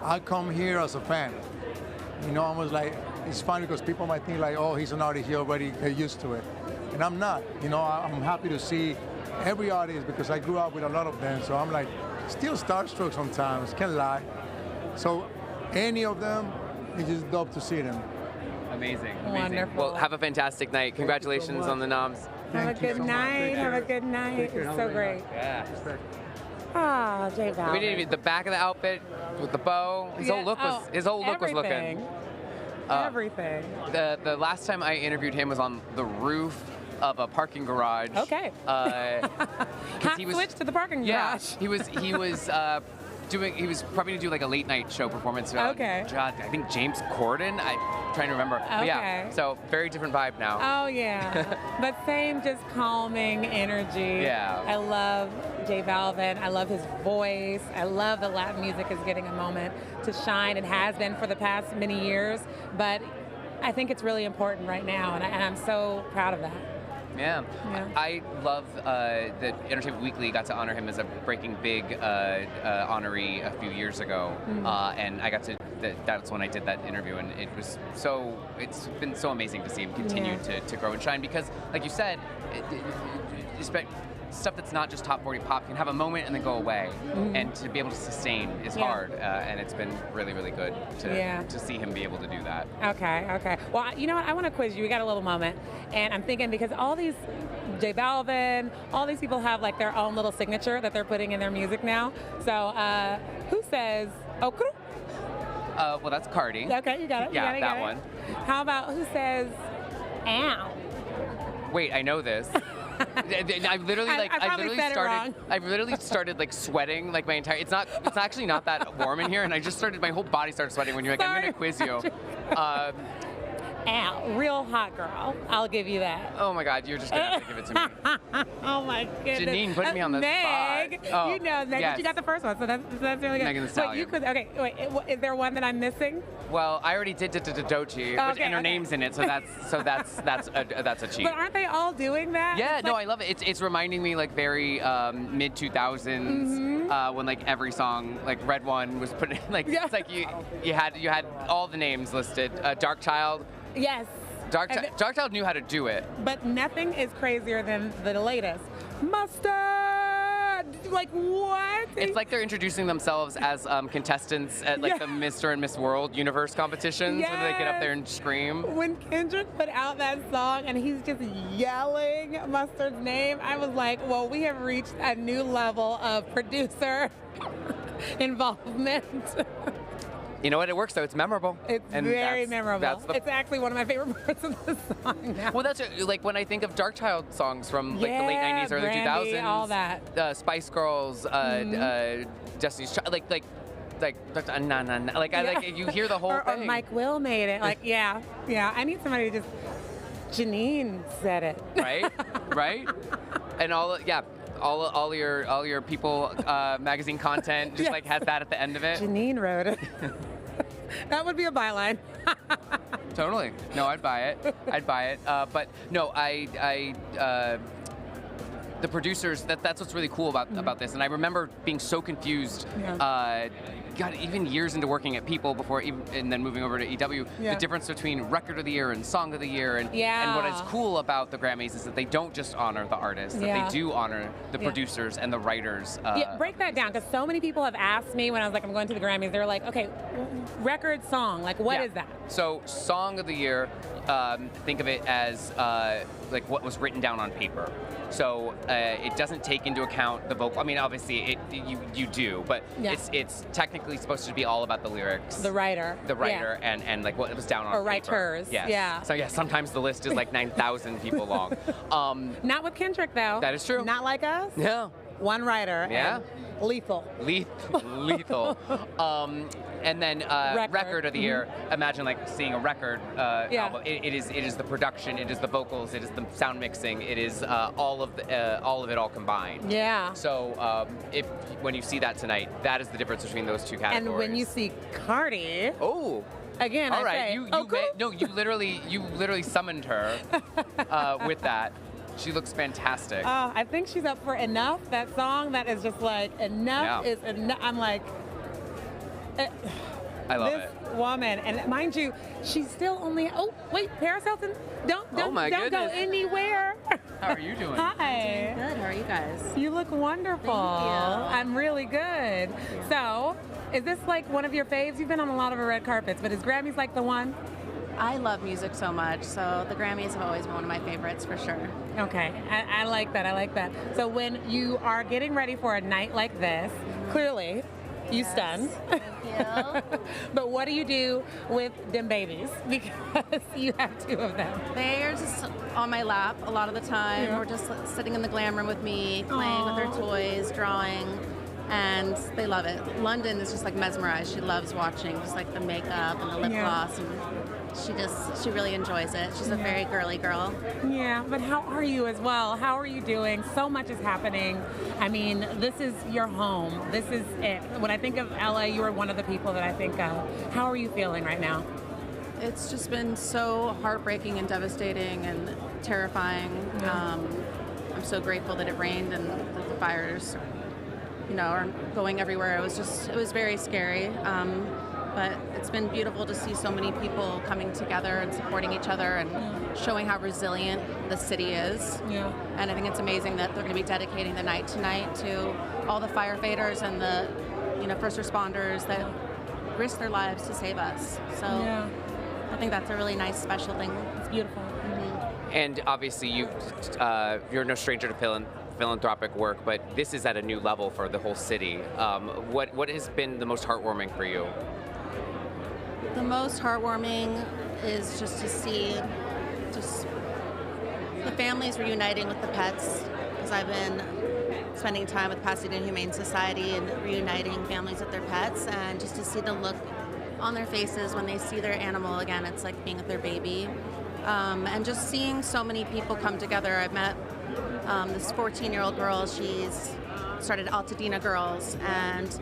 I come here as a fan. I was like, it's funny because people might think oh, he's an artist, he already get used to it. And I'm not. I'm happy to see every artist because I grew up with a lot of them. So I'm still starstruck sometimes, can't lie. So any of them, it's just dope to see them. Amazing. Wonderful. Well, have a fantastic night. Congratulations on the noms. Have a good night. Have a good night. It's so great. Yeah. Ah, J Balvin. We didn't even the back of the outfit with the bow. His whole look was looking. Everything. The last time I interviewed him was on the roof of a parking garage. Okay. He was switch to the parking garage. He was he was probably gonna do a late night show performance. Okay. I think James Corden. I'm trying to remember. Okay. But yeah. So very different vibe now. Oh yeah. But same, just calming energy. Yeah. I love J Balvin. I love his voice. I love that Latin music is getting a moment to shine. It has been for the past many years, but I think it's really important right now, and I'm so proud of that. Yeah. I love that Entertainment Weekly got to honor him as a Breaking Big honoree a few years ago, and I got to. That's when I did that interview, and it's been so amazing to see him continue to grow and shine because, like you said, stuff that's not just top 40 pop can have a moment and then go away, and to be able to sustain is hard, and it's been really, really good to see him be able to do that. Okay. Well, you know what? I want to quiz you. We got a little moment, and I'm thinking because all these J Balvin, all these people have their own little signature that they're putting in their music now. So who says "Okru"? Well, that's Cardi. Okay, you got it. Yeah, that one. How about who says "Ow"? Wait, I know this. I literally started sweating my entire. It's actually not that warm in here, and my whole body started sweating when you're like, I'm gonna quiz you. Ow, real hot girl. I'll give you that. Oh my God, you're just gonna have to give it to me. Oh my goodness. Janine put me on the Meg, spot. Oh, you know Meg, yes. You got the first one, so that's really good. Megan Thee Stallion. Wait, is there one that I'm missing? Well, I already did Doechii, and her name's in it, so that's a cheat. But aren't they all doing that? Yeah, I love it. It's reminding me very mid 2000s when every song Red One was put in it's you had all the names listed. Dark Child. Yes. Dark Child knew how to do it. But nothing is crazier than the latest. Mustard! What? It's like they're introducing themselves as contestants at the Mr. and Miss World universe competitions where they get up there and scream. When Kendrick put out that song and he's just yelling Mustard's name, I was like, well, we have reached a new level of producer involvement. You know what? It works though. It's memorable. It's very memorable. It's actually one of my favorite parts of the song now. Well, that's when I think of Dark Child songs from the late '90s, early Brandy, 2000s. all that. Spice Girls, Destiny's Child, you hear the whole thing. Or Mike Will made it. Yeah. I need somebody to just. Janine said it. Right, and all your People magazine content just has that at the end of it. Janine wrote it. That would be a byline. Totally. No, I'd buy it. But no, the producers, that's what's really cool about this. And I remember being so confused, even years into working at People and then moving over to EW, the difference between Record of the Year and Song of the Year. And what is cool about the Grammys is that they don't just honor the artists, that they do honor the producers and the writers. Break that down, because so many people have asked me when I was I'm going to the Grammys, they're like, okay, record, song, what is that? So Song of the Year, think of it as what was written down on paper. So it doesn't take into account the vocal. I mean, obviously you do, but it's technically supposed to be all about the lyrics. The writer. And like what was down on or paper. writers. Yes. Yeah. So yeah, sometimes the list is like 9,000 people long. Not with Kendrick though. That is true. Not like us. Yeah. One writer. Yeah. And lethal. Lethal. And then record of the year. Imagine like seeing a record album. It is the production. It is the vocals. It is the sound mixing. It is all of it all combined. Yeah. So when you see that tonight, that is the difference between those two categories. And when you see Cardi. Oh. Again, all right. Say, You literally summoned her with that. She looks fantastic. I think she's up for Enough. That song that is just like enough is enough. I'm like, I love this woman, and mind you, she's still only. Oh wait, Paris Hilton, don't go anywhere. How are you doing? Hi. I'm doing good. How are you guys? You look wonderful. Thank you. I'm really good. So, is this like one of your faves? You've been on a lot of red carpets, but is Grammys like the one? I love music so much, so the Grammys have always been one of my favorites for sure. Okay, I like that. I like that. So when you are getting ready for a night like this, clearly you stun. Thank you. But what do you do with them babies? Because you have two of them. They are just on my lap a lot of the time. Yeah. Or just sitting in the glam room with me, playing with their toys, drawing. And they love it. London is just like mesmerized. She loves watching just like the makeup and the lip gloss, and she really enjoys it. She's a very girly girl. Yeah, but how are you as well? How are you doing? So much is happening. I mean, this is your home. This is it. When I think of LA, you are one of the people that I think of. How are you feeling right now? It's just been so heartbreaking and devastating and terrifying. Yeah. I'm so grateful that it rained and that the fires are going everywhere. It was very scary. But it's been beautiful to see so many people coming together and supporting each other and showing how resilient the city is. Yeah. And I think it's amazing that they're going to be dedicating the night tonight to all the firefighters and the first responders that risk their lives to save us. So I think that's a really nice, special thing. It's beautiful. Mm-hmm. And obviously you're no stranger to philanthropic work, but this is at a new level for the whole city. What has been the most heartwarming for you? The most heartwarming is just to see the families reuniting with the pets, because I've been spending time with Pasadena Humane Society and reuniting families with their pets, and just to see the look on their faces when they see their animal again. It's like being with their baby. And just seeing so many people come together. I've met this 14-year-old girl. She's started Altadena Girls, and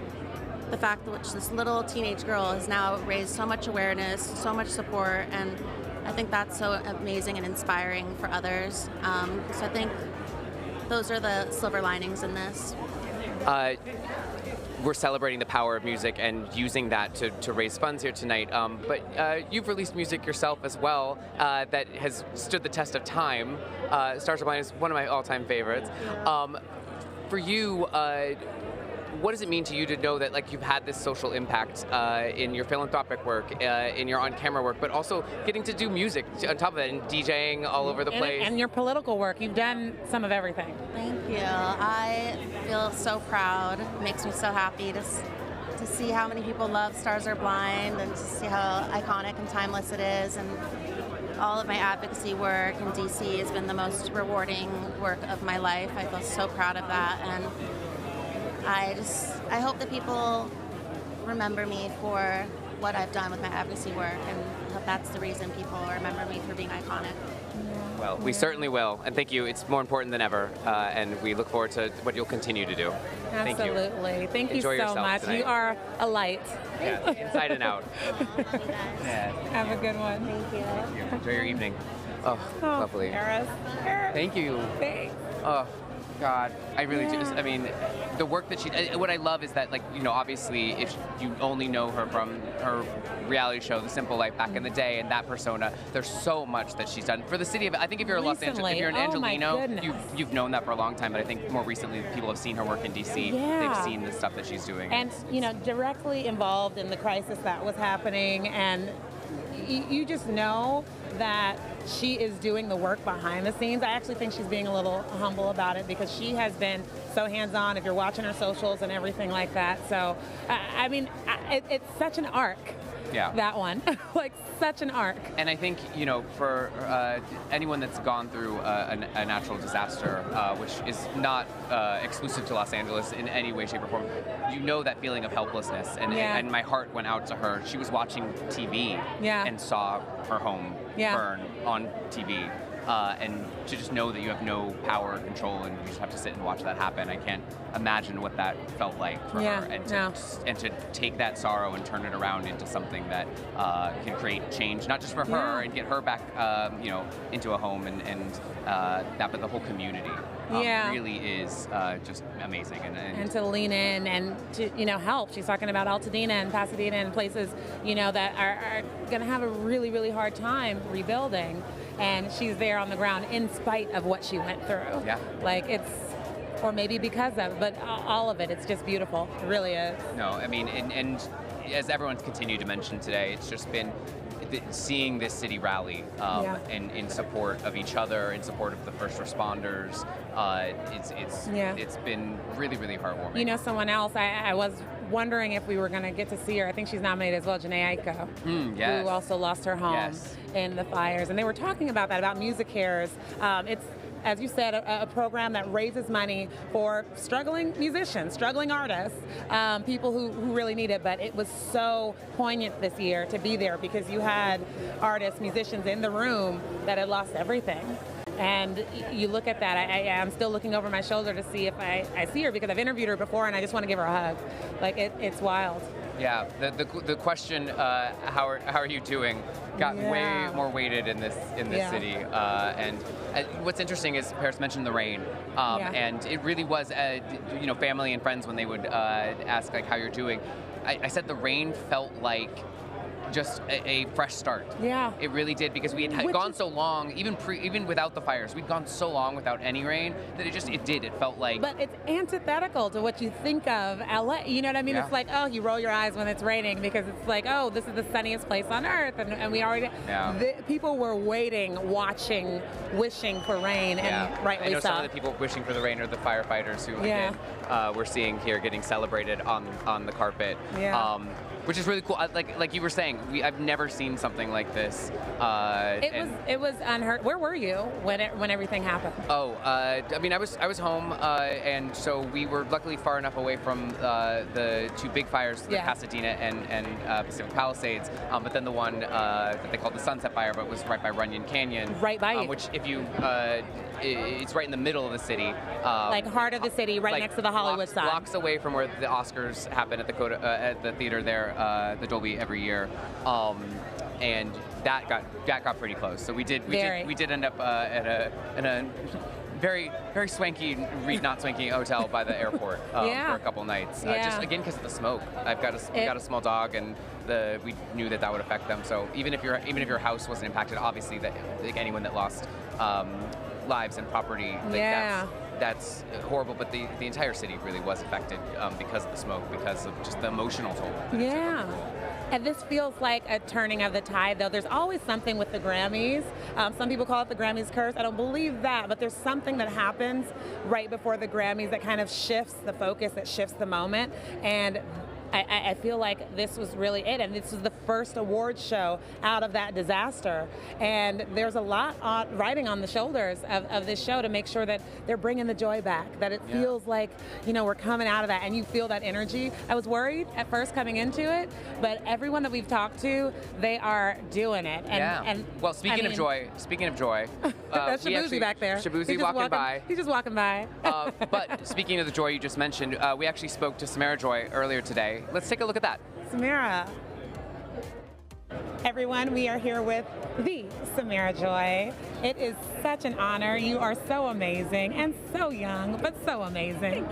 the fact that this little teenage girl has now raised so much awareness, so much support, and I think that's so amazing and inspiring for others. So I think those are the silver linings in this. We're celebrating the power of music and using that to raise funds here tonight. But you've released music yourself as well that has stood the test of time. Stars Are Blind is one of my all-time favorites. For you, what does it mean to you to know that you've had this social impact in your philanthropic work, in your on-camera work, but also getting to do music on top of it and DJing all over the place? And your political work. You've done some of everything. Thank you. I feel so proud. It makes me so happy to see how many people love Stars Are Blind and to see how iconic and timeless it is. And all of my advocacy work in DC has been the most rewarding work of my life. I feel so proud of that. And I hope that people remember me for what I've done with my advocacy work, and I hope that's the reason people remember me for being iconic. Well, we certainly will, and thank you. It's more important than ever, and we look forward to what you'll continue to do. Absolutely. Thank you Enjoy so yourself much. tonight. You are a light. Yeah, inside and out. Yeah. Have a good one. Thank you. Enjoy your evening. Oh, lovely. Paris. Thank you. Thanks. Oh, God, I really do. I mean, the work that what I love is that, obviously, if you only know her from her reality show, The Simple Life, back in the day, and that persona, there's so much that she's done for the city of. I think if you're a Los Angeles, if you're an Angelino, you've known that for a long time. But I think more recently, people have seen her work in DC. Yeah. They've seen the stuff that she's doing. And directly involved in the crisis that was happening, and you just know that she is doing the work behind the scenes. I actually think she's being a little humble about it because she has been so hands-on if you're watching her socials and everything like that. So, I mean, it's such an arc. Yeah. That one. Like, such an arc. And I think, for anyone that's gone through a natural disaster, which is not exclusive to Los Angeles in any way, shape, or form, you know that feeling of helplessness. And my heart went out to her. She was watching TV and saw her home burn on TV. And to just know that you have no power or control and you just have to sit and watch that happen. I can't imagine what that felt like for her. And to take that sorrow and turn it around into something that can create change, not just for her and get her back, into a home and that, but the whole community. Really is just amazing. And to lean in and to, help. She's talking about Altadena and Pasadena and places, that are going to have a really, really hard time rebuilding. And she's there on the ground in spite of what she went through. Yeah. Like or maybe because of it, but all of it, it's just beautiful. It really is. No, I mean, and as everyone's continued to mention today, it's just been seeing this city rally in support of each other, in support of the first responders. It's been really, really heartwarming. Someone else, I was wondering if we were going to get to see her. I think she's nominated as well, Janae Aiko, yes. who also lost her home in the fires. And they were talking about that, about Music Cares. It's, as you said, a program that raises money for struggling musicians, struggling artists, people who really need it. But it was so poignant this year to be there because you had artists, musicians in the room that had lost everything. And you look at that, I'm still looking over my shoulder to see if I see her because I've interviewed her before and I just want to give her a hug. Like, it's wild. Yeah, the question, how are you doing, got way more weighted in this city. And what's interesting is Paris mentioned the rain, and it really was, family and friends when they would ask like how you're doing. I said the rain felt like just a fresh start. Yeah. It really did because we had gone so long, even without the fires, we'd gone so long without any rain that it felt like. But it's antithetical to what you think of LA. You know what I mean? Yeah. It's like, oh, you roll your eyes when it's raining because it's like, oh, this is the sunniest place on earth, and we already. Yeah. People were waiting, watching, wishing for rain, and rightly so. I know some of the people wishing for the rain are the firefighters who again we're seeing here getting celebrated on the carpet. Yeah. Which is really cool. Like you were saying, I've never seen something like this. It was unheard. Where were you when everything happened? I was home, and so we were luckily far enough away from the two big fires, the Pasadena and Pacific Palisades. But then the one that they called the Sunset Fire, but was right by Runyon Canyon. Right by you. Which, if you, it's right in the middle of the city. Like heart of the city, right next to the Hollywood sign. Blocks away from where the Oscars happen at the theater there. The Dolby every year, and that got pretty close. So we did end up in a very, very swanky, not swanky hotel by the airport for a couple nights. Just again because of the smoke. We got a small dog, and we knew that would affect them. So even if your house wasn't impacted, obviously that like anyone that lost lives and property, that's horrible, but the entire city really was affected because of the smoke, because of just the emotional toll. And this feels like a turning of the tide, though. There's always something with the Grammys. Some people call it the Grammys curse. I don't believe that, but there's something that happens right before the Grammys that kind of shifts the focus, that shifts the moment. And I feel like this was really it, and this was the first award show out of that disaster. And there's a lot riding on the shoulders of this show to make sure that they're bringing the joy back, that it feels like, we're coming out of that, and you feel that energy. I was worried at first coming into it, but everyone that we've talked to, they are doing it. And well, speaking of joy, that's Shabuzi back there. Shabuzi walking by. He's just walking by. But speaking of the joy you just mentioned, we actually spoke to Samara Joy earlier today. Let's take a look at that. Samara. Everyone, we are here with the Samara Joy. It is such an honor. You are so amazing and so young, but so amazing.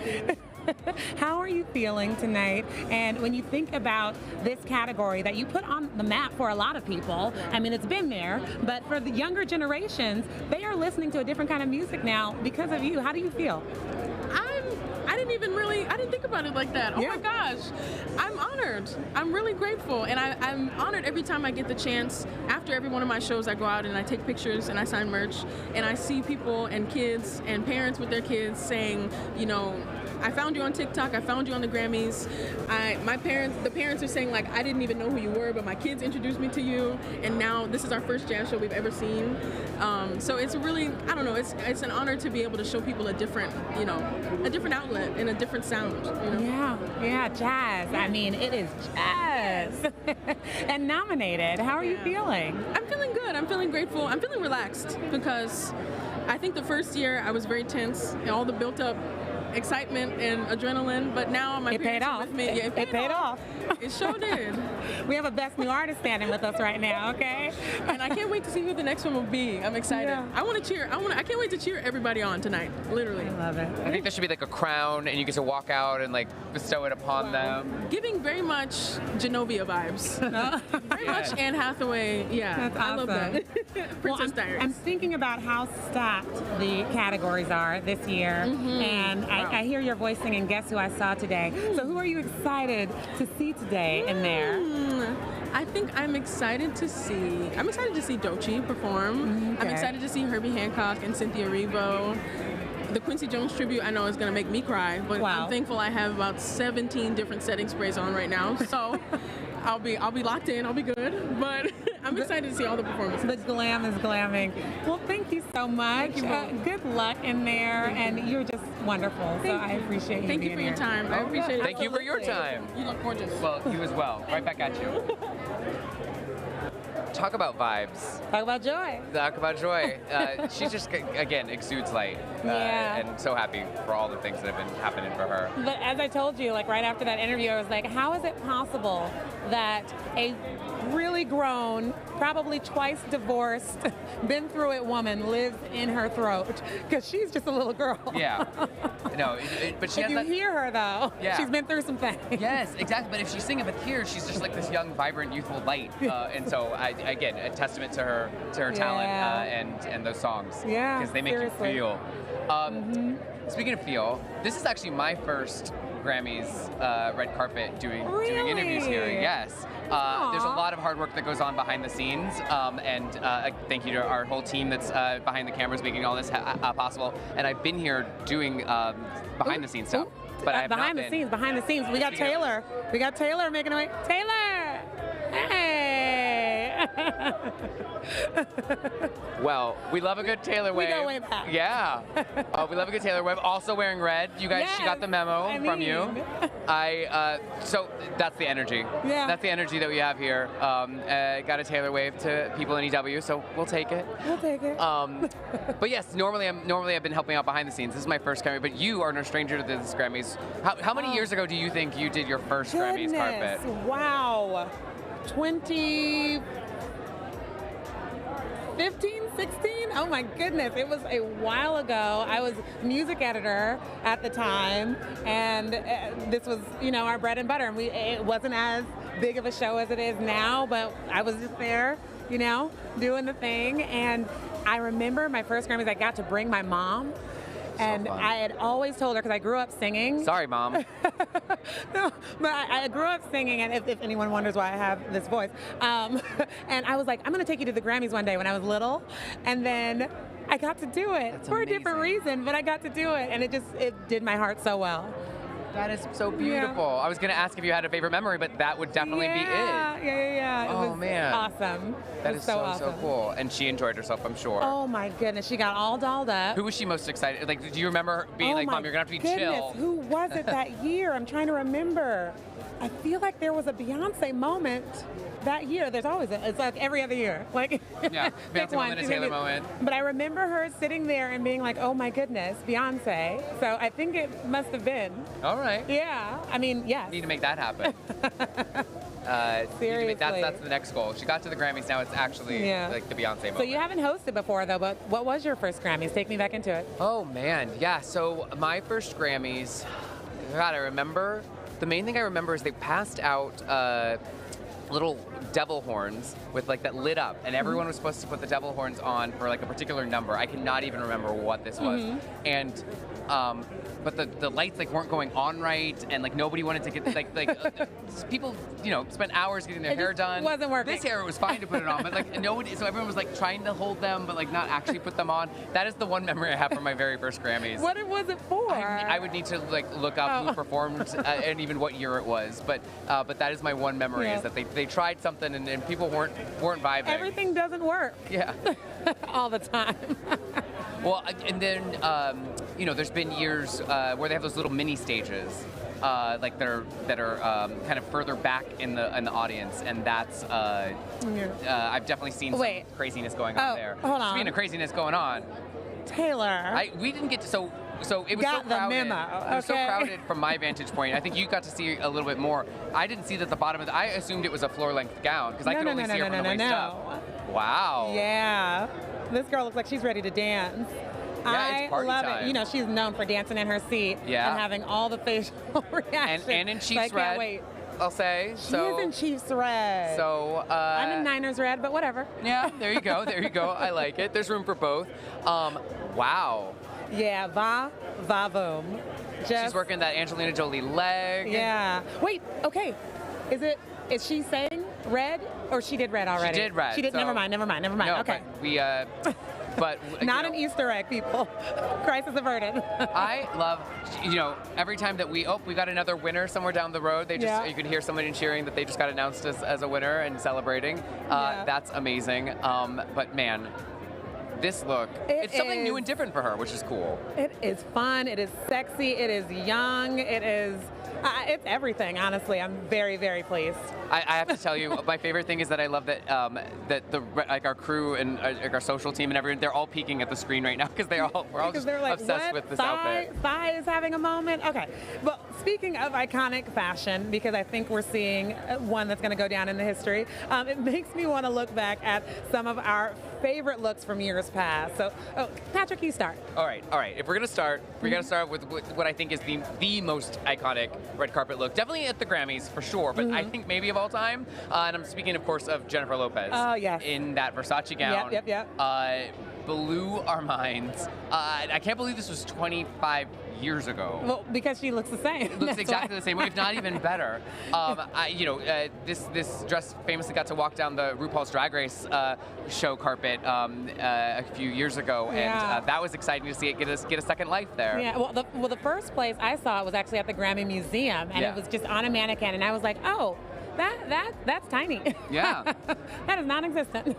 How are you feeling tonight? And when you think about this category that you put on the map for a lot of people, I mean, it's been there, but for the younger generations, they are listening to a different kind of music now because of you. How do you feel? I didn't I didn't think about it like that. Oh my gosh. I'm honored. I'm really grateful. And I'm honored every time I get the chance. After every one of my shows, I go out and I take pictures and I sign merch. And I see people and kids and parents with their kids saying, you know, I found you on TikTok. I found you on the Grammys. The parents are saying, like, I didn't even know who you were, but my kids introduced me to you, and now this is our first jazz show we've ever seen. So it's really, I don't know, it's an honor to be able to show people a different outlet and a different sound. You know? Yeah, jazz. I mean, it is jazz. And nominated. How are you feeling? I'm feeling good. I'm feeling grateful. I'm feeling relaxed because I think the first year I was very tense and all the built up excitement and adrenaline, but now my parents are with me. Yeah, it paid off. It sure did. We have a Best New Artist standing with us right now, okay? And I can't wait to see who the next one will be. I'm excited. Yeah. I want to cheer. I can't wait to cheer everybody on tonight. Literally. I love it. I think there should be like a crown, and you get to walk out and like bestow it upon them. Giving very much Genovia vibes. Very much Anne Hathaway. Yeah, that's awesome. I love that. Princess Diaries. I'm thinking about how stacked the categories are this year, and I hear your voice singing Guess Who I Saw Today. So who are you excited to see today in there? I think I'm excited to see Doechii perform. I'm excited to see Herbie Hancock and Cynthia Erivo. The Quincy Jones tribute I know is going to make me cry, but I'm thankful I have about 17 different setting sprays on right now. So I'll be locked in. I'll be good. But I'm excited to see all the performances. The glam is glamming. Well, thank you so much. Thank you. Good luck in there, and you're just wonderful. So I appreciate you. Thank you being for here. your time. I appreciate it. Thank you for your time. You look gorgeous. Well, you as well. Right back at you. Talk about vibes. Talk about joy. Talk about joy. She just, again, exudes light. And so happy for all the things that have been happening for her. But as I told you, like right after that interview, I was like, how is it possible that a really grown, probably twice divorced, been through it woman lives in her throat? Because she's just a little girl. Yeah. No, but she if has you that, hear her though, she's been through some things. Yes, exactly. But if she's singing with tears, she's just like this young, vibrant, youthful light. And so, again, a testament to her talent and those songs. Yeah, because they make you feel. Speaking of feel, this is actually my first Grammys red carpet doing interviews here. Yes. There's a lot of hard work that goes on behind the scenes, and thank you to our whole team that's behind the cameras making all this possible. And I've been here doing behind the scenes stuff, but I have behind the scenes. We got Taylor. We got Taylor making away. Taylor. Hey. Well, we love a good Taylor wave. We go way back. Yeah. We love a good Taylor wave. Also wearing red. You guys, she got the memo from you. So that's the energy. Yeah. That's the energy that we have here. Got a Taylor wave to people in EW, so we'll take it. We'll take it. But yes, normally I've been helping out behind the scenes. This is my first Grammy, but you are no stranger to this Grammys. How many years ago do you think you did your first Grammys carpet? Wow. 2015, 16? Oh my goodness, it was a while ago. I was music editor at the time, and this was, our bread and butter. And it wasn't as big of a show as it is now, but I was just there, doing the thing. And I remember my first Grammys, I got to bring my mom. And I had always told her, because I grew up singing. Sorry, Mom. No, but I grew up singing, and if anyone wonders why I have this voice. And I was like, I'm going to take you to the Grammys one day when I was little. And then I got to do it. That's for amazing. A different reason, but I got to do it. And it did my heart so well. That is so beautiful. Yeah. I was going to ask if you had a favorite memory, but that would definitely be it. Yeah. Oh, it was man. Awesome. That is so awesome. So cool. And she enjoyed herself, I'm sure. Oh, my goodness. She got all dolled up. Who was she most excited? Like, do you remember her being like, Mom, you're going to have to be chill? Who was it that year? I'm trying to remember. I feel like there was a Beyonce moment that year. There's always it's like every other year. Like yeah, Beyonce moment, a Taylor moment. But I remember her sitting there and being like, oh my goodness, Beyonce. So I think it must have been. All right. Yeah. I mean, yes. Need to make that happen. Seriously. That's the next goal. She got to the Grammys, now it's actually like the Beyonce moment. So you haven't hosted before though, but what was your first Grammys? Take me back into it. Oh man, yeah. So my first Grammys, God, I remember. The main thing I remember is they passed out little devil horns with like that lit up, and everyone was supposed to put the devil horns on for like a particular number. I cannot even remember what this was. And but the lights like weren't going on right, and like nobody wanted to get people, you know, spent hours getting their hair done. Wasn't working. This hair was fine to put it on, but like nobody, so everyone was like trying to hold them, but like not actually put them on. That is the one memory I have from my very first Grammys. What was it for? I would need to like look up who performed and even what year it was, but that is my one memory is that they tried something and people weren't vibing. Everything doesn't work. Yeah. All the time. Well, and then you know, there's been years where they have those little mini stages, like that are kind of further back in the audience, and that's I've definitely seen some craziness going on there. Hold on. Speaking of craziness going on, Taylor. We didn't get to so it was got so crowded. the memo. It was so crowded from my vantage point. I think you got to see a little bit more. I didn't see that the bottom of I assumed it was a floor-length gown because I could only see her from the waist up. Wow. Yeah. This girl looks like she's ready to dance. Yeah, it's party love time. it. You know, she's known for dancing in her seat and having all the facial reactions. And in Chiefs so I red, can't wait. I'll say. She is in Chiefs red. So I'm in Niners red, but whatever. Yeah, there you go. There you go. I like it. There's room for both. Wow. Yeah, va boom. She's working that Angelina Jolie leg. Yeah. Wait. Okay. Is she saying red, or she did red already? She did red. She did. So Never mind. no, Okay. But we. But not an Easter egg, people. Crisis averted. I love, you know, every time that we got another winner somewhere down the road. They just you could hear somebody cheering that they just got announced as a winner and celebrating. That's amazing. But man, this look, it's something new and different for her, which is cool. It is fun. It is sexy. It is young. It is. It's everything, honestly. I'm very, very pleased. I have to tell you, my favorite thing is that I love that that our crew and our social team and everyone, they're all peeking at the screen right now because we're all just like, obsessed with this outfit. Thigh is having a moment. Okay. Well, speaking of iconic fashion, because I think we're seeing one that's going to go down in the history, it makes me want to look back at some of our favorite looks from years past. So, Patrick, you start. All right. If we're going to start, we're going to start with what I think is the most iconic red carpet look. Definitely at the Grammys, for sure, but I think maybe of all time. And I'm speaking, of course, of Jennifer Lopez. Oh, yes. In that Versace gown. Yep. Blew our minds. I can't believe this was 25 years ago. Well, because she looks the same. It looks exactly the same, if not even better. This dress famously got to walk down the RuPaul's Drag Race show carpet a few years ago, and that was exciting to see it get a second life there. Yeah. Well, the first place I saw it was actually at the Grammy Museum, and it was just on a mannequin, and I was like, oh. That's tiny. Yeah. That is non-existent.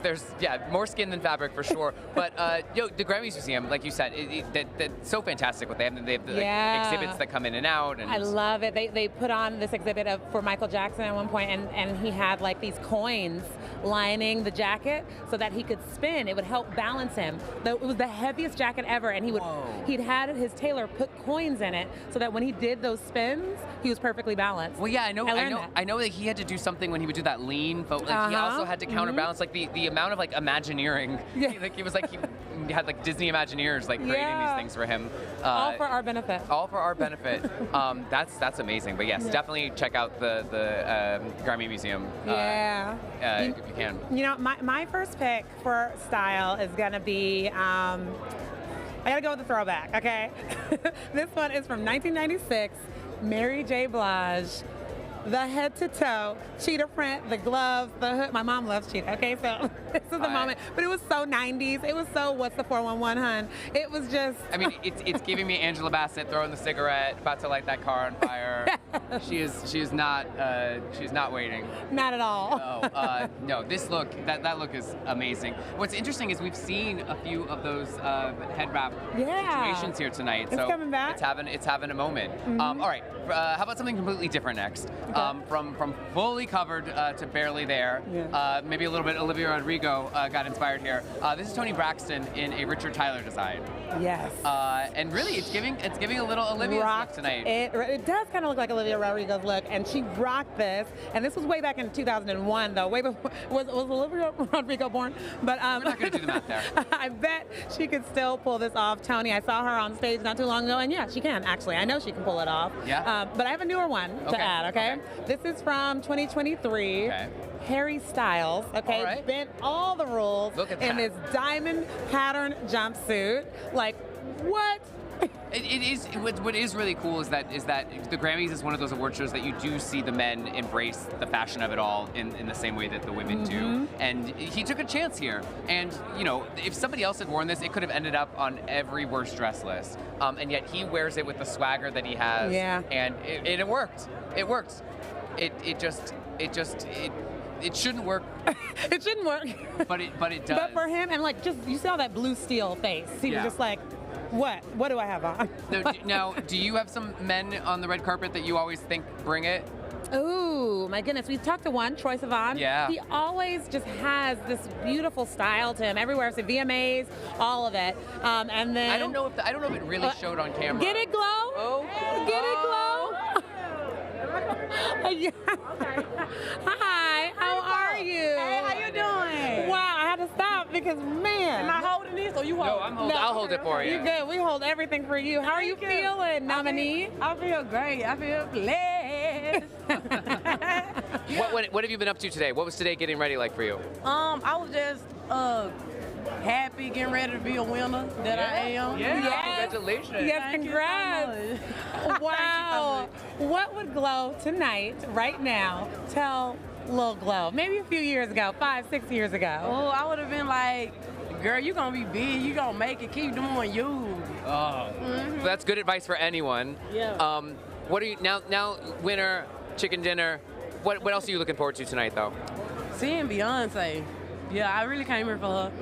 There's more skin than fabric for sure. But the Grammys Museum, like you said, that's so fantastic what they have. They have the exhibits that come in and out. And I love it. They put on this exhibit for Michael Jackson at one point, and he had like these coins lining the jacket so that he could spin. It would help balance him. It was the heaviest jacket ever, and he'd had his tailor put coins in it so that when he did those spins, he was perfectly balanced. Well, yeah, I know that he had to do something when he would do that lean, but he also had to counterbalance like the amount of like Imagineering. Yeah. He had like Disney Imagineers like creating these things for him. All for our benefit. All for our benefit. That's amazing. But yes, definitely check out the Grammy Museum. If you can. You know, my first pick for style is gonna be. I gotta go with the throwback. Okay, this one is from 1996. Mary J. Blige, the head to toe, cheetah print, the gloves, the hood. My mom loves cheetah, okay? So this is the moment. But it was so 90s. It was so, what's the 411, hun? It was just... I mean, it's giving me Angela Bassett throwing the cigarette, about to light that car on fire. She is not waiting. Not at all. No, this look, that look is amazing. What's interesting is we've seen a few of those head wrap situations here tonight. It's coming back. It's having a moment. All right, how about something completely different next? Okay. From fully covered to barely there. Yeah. Maybe a little bit Olivia Rodrigo got inspired here. This is Toni Braxton in a Richard Tyler design. Yes. And really, it's giving a little Olivia look tonight. It does kind of look like Olivia Rodrigo's look, and she rocked this. And this was way back in 2001, though. Way before was Olivia Rodrigo born? But we're not going to do the math there. I bet she could still pull this off. Toni, I saw her on stage not too long ago, and yeah, she can actually. I know she can pull it off. Yeah. But I have a newer one to add, okay? This is from 2023. Okay. Harry Styles, okay, All right. bent all the rules Look at in that. this diamond pattern jumpsuit. Like, what? It is. What is really cool is that the Grammys is one of those award shows that you do see the men embrace the fashion of it all in the same way that the women do. And he took a chance here. And you know, if somebody else had worn this, it could have ended up on every worst dress list. And yet he wears it with the swagger that he has. Yeah. And it worked. It worked. It shouldn't work. It shouldn't work. But it does. But for him, and like, just you saw that blue steel face. He was just like, what? What do I have on? Now, do you have some men on the red carpet that you always think bring it? Ooh, my goodness. We've talked to one, Troye Sivan. Yeah. He always just has this beautiful style to him everywhere. So VMAs, all of it. And then I don't know if it really showed on camera. Get it glow? Oh. Get it glow? Hi, how are you? Hey, how you doing? Wow, I had to stop because, man. Am I holding this or you hold it? No, I'm holding. I'll hold it for you. You're good. We hold everything for you. How are you feeling, nominee? I feel great. I feel blessed. What have you been up to today? What was today getting ready like for you? I was just happy, getting ready to be a winner that I am. Yeah. Yes. Congratulations. Yes, Thank you congrats. so Wow. What would Glow tonight, right now, tell Lil Glow? Maybe a few years ago, 5, 6 years ago. Oh, I would have been like, girl, you gonna be big, you gonna make it, keep doing you. Oh, that's good advice for anyone. Yeah. What are you now? Winner, chicken dinner. What else are you looking forward to tonight, though? Seeing Beyonce. Yeah, I really came here for her.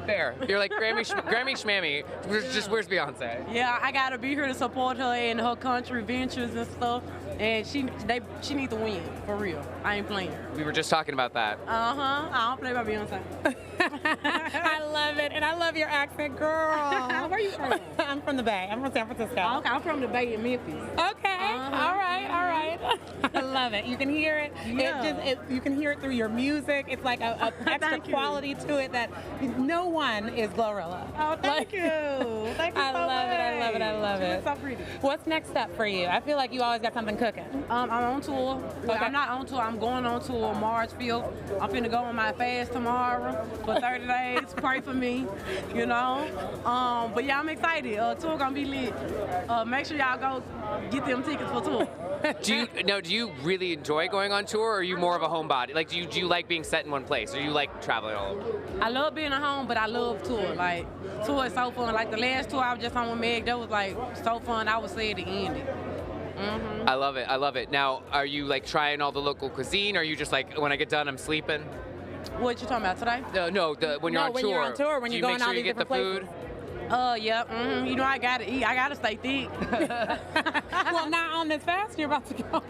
Fair. You're like Grammy Schmammy. Where's Beyonce? Yeah, I gotta be here to support her in her country ventures and stuff. And she needs to win, for real. I ain't playing. We were just talking about that. I don't play by Beyonce. I love it, and I love your accent, girl. Where you from? I'm from the Bay. I'm from San Francisco. Okay, I'm from the Bay in Memphis. Okay. All right. I love it. You can hear it. Yeah. You can hear it through your music. It's like a extra quality to it that no one is Glorilla. Oh, thank you. Thank you so much. I love it. It's so pretty. What's next up for you? I feel like you always got something cooking. I'm on tour. Well, Okay. I'm not on tour. I'm going on tour March 5th. I'm finna go on my fast tomorrow for 30 days. Pray for me, you know. But yeah, I'm excited. Tour gonna be lit. Make sure y'all go get them tickets for tour. Do you really enjoy going on tour, or are you more of a homebody? Like, do you like being set in one place, or you like traveling all over? I love being at home, but I love tour. Like, tour is so fun. Like, the last tour I was just on with Meg, that was, like, so fun. I would say it ended. I love it. Now, are you like trying all the local cuisine, or are you just like, when I get done, I'm sleeping? What you talking about today? No, when you're on tour. When you're on tour, when do you're you going make sure all you these get the different food? Yeah. You know, I gotta eat. I gotta stay thick. Well, not on this fast you're about to go.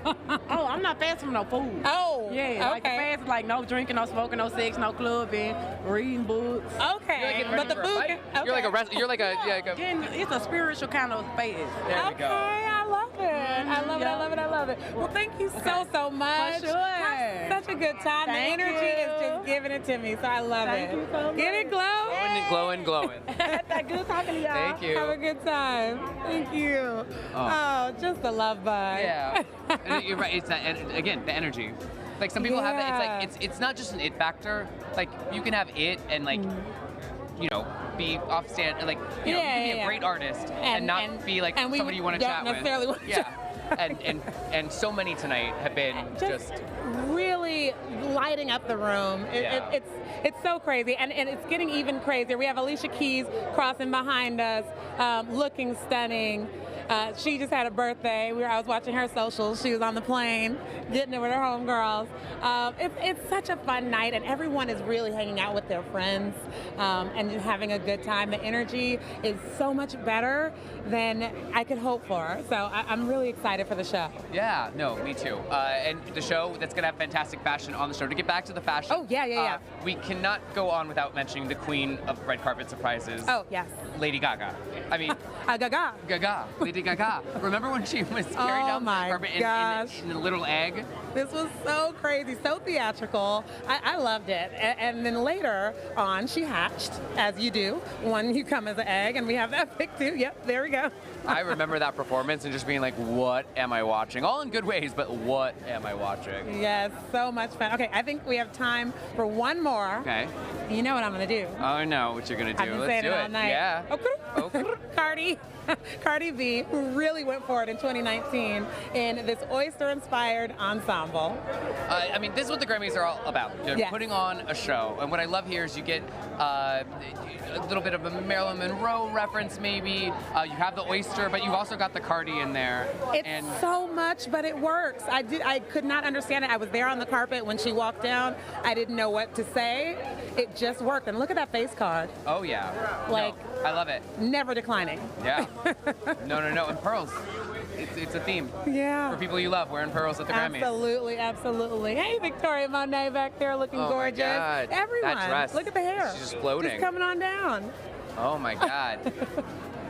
Oh, I'm not fasting from no food. Oh, yeah. Like the okay. fast is like no drinking, no smoking, no sex, no clubbing, reading books. Okay, but the food. You're like a you're like a It's a spiritual kind of phase. There we Okay, go. I love it. I love it. Well, thank you so much. For sure. Have such a good time. Thank the energy you. is just giving it to me, so I love Thank it. you so much. Get it glow. Glowing. Good talking to y'all. Thank you. Have a good time. Thank you. Oh, just a love bug. Yeah. And you're right. It's that, again, the energy. Like some people have that. It's like it's not just an it factor. Like you can have it and like you know be off stand like you know you can be a great artist and not be like somebody you want to chat with. And so many tonight have been just really lighting up the room. It's so crazy, and it's getting even crazier. We have Alicia Keys crossing behind us, looking stunning. She just had a birthday. I was watching her socials. She was on the plane, getting it with her homegirls. It's such a fun night, and everyone is really hanging out with their friends and just having a good time. The energy is so much better than I could hope for. So I'm really excited for the show. Yeah, no, me too. And the show that's gonna have fantastic fashion on the show. To get back to the fashion. Oh yeah. We cannot go on without mentioning the queen of red carpet surprises. Oh yes. Lady Gaga. I mean. Gaga. Lady Gaga. Remember when she was carried down the carpet in a little egg? This was so crazy, so theatrical. I loved it. And then later on, she hatched, as you do, when you come as an egg, and we have that pic too. Yep, there we go. I remember that performance and just being like, what am I watching? All in good ways, but what am I watching? Yes, so much fun. Okay, I think we have time for one more. Okay. You know what I'm going to do. Oh, I know what you're going to do. I've been Let's saying do it it. all night. Yeah. Okay. Cardi B, who really went for it in 2019 in this oyster-inspired ensemble. I mean, this is what the Grammys are all about. They're Yes. putting on a show. And what I love here is you get a little bit of a Marilyn Monroe reference, maybe. You have the oyster, but you've also got the Cardi in there. It's so much, but it works. I could not understand it. I was there on the carpet when she walked down. I didn't know what to say. It just worked. And look at that face card. Oh, yeah. Like, no, I love it. Never declining. Yeah. No. And pearls. It's a theme. Yeah. For people you love, wearing pearls at the Grammys. Absolutely. Hey, Victoria Monet back there looking gorgeous. My God. Everyone, that dress. look at the hair. She's just floating. Just coming on down. Oh my God.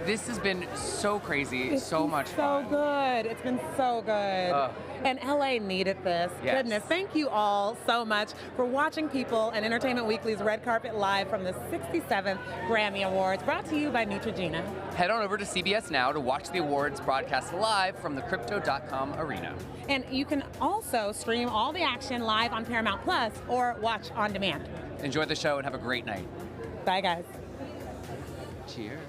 This has been so crazy, so much fun. So good. It's been so good. And LA needed this. Yes. Goodness. Thank you all so much for watching People and Entertainment Weekly's Red Carpet Live from the 67th Grammy Awards, brought to you by Neutrogena. Head on over to CBS Now to watch the awards broadcast live from the Crypto.com arena. And you can also stream all the action live on Paramount Plus or watch on demand. Enjoy the show and have a great night. Bye, guys. Cheers.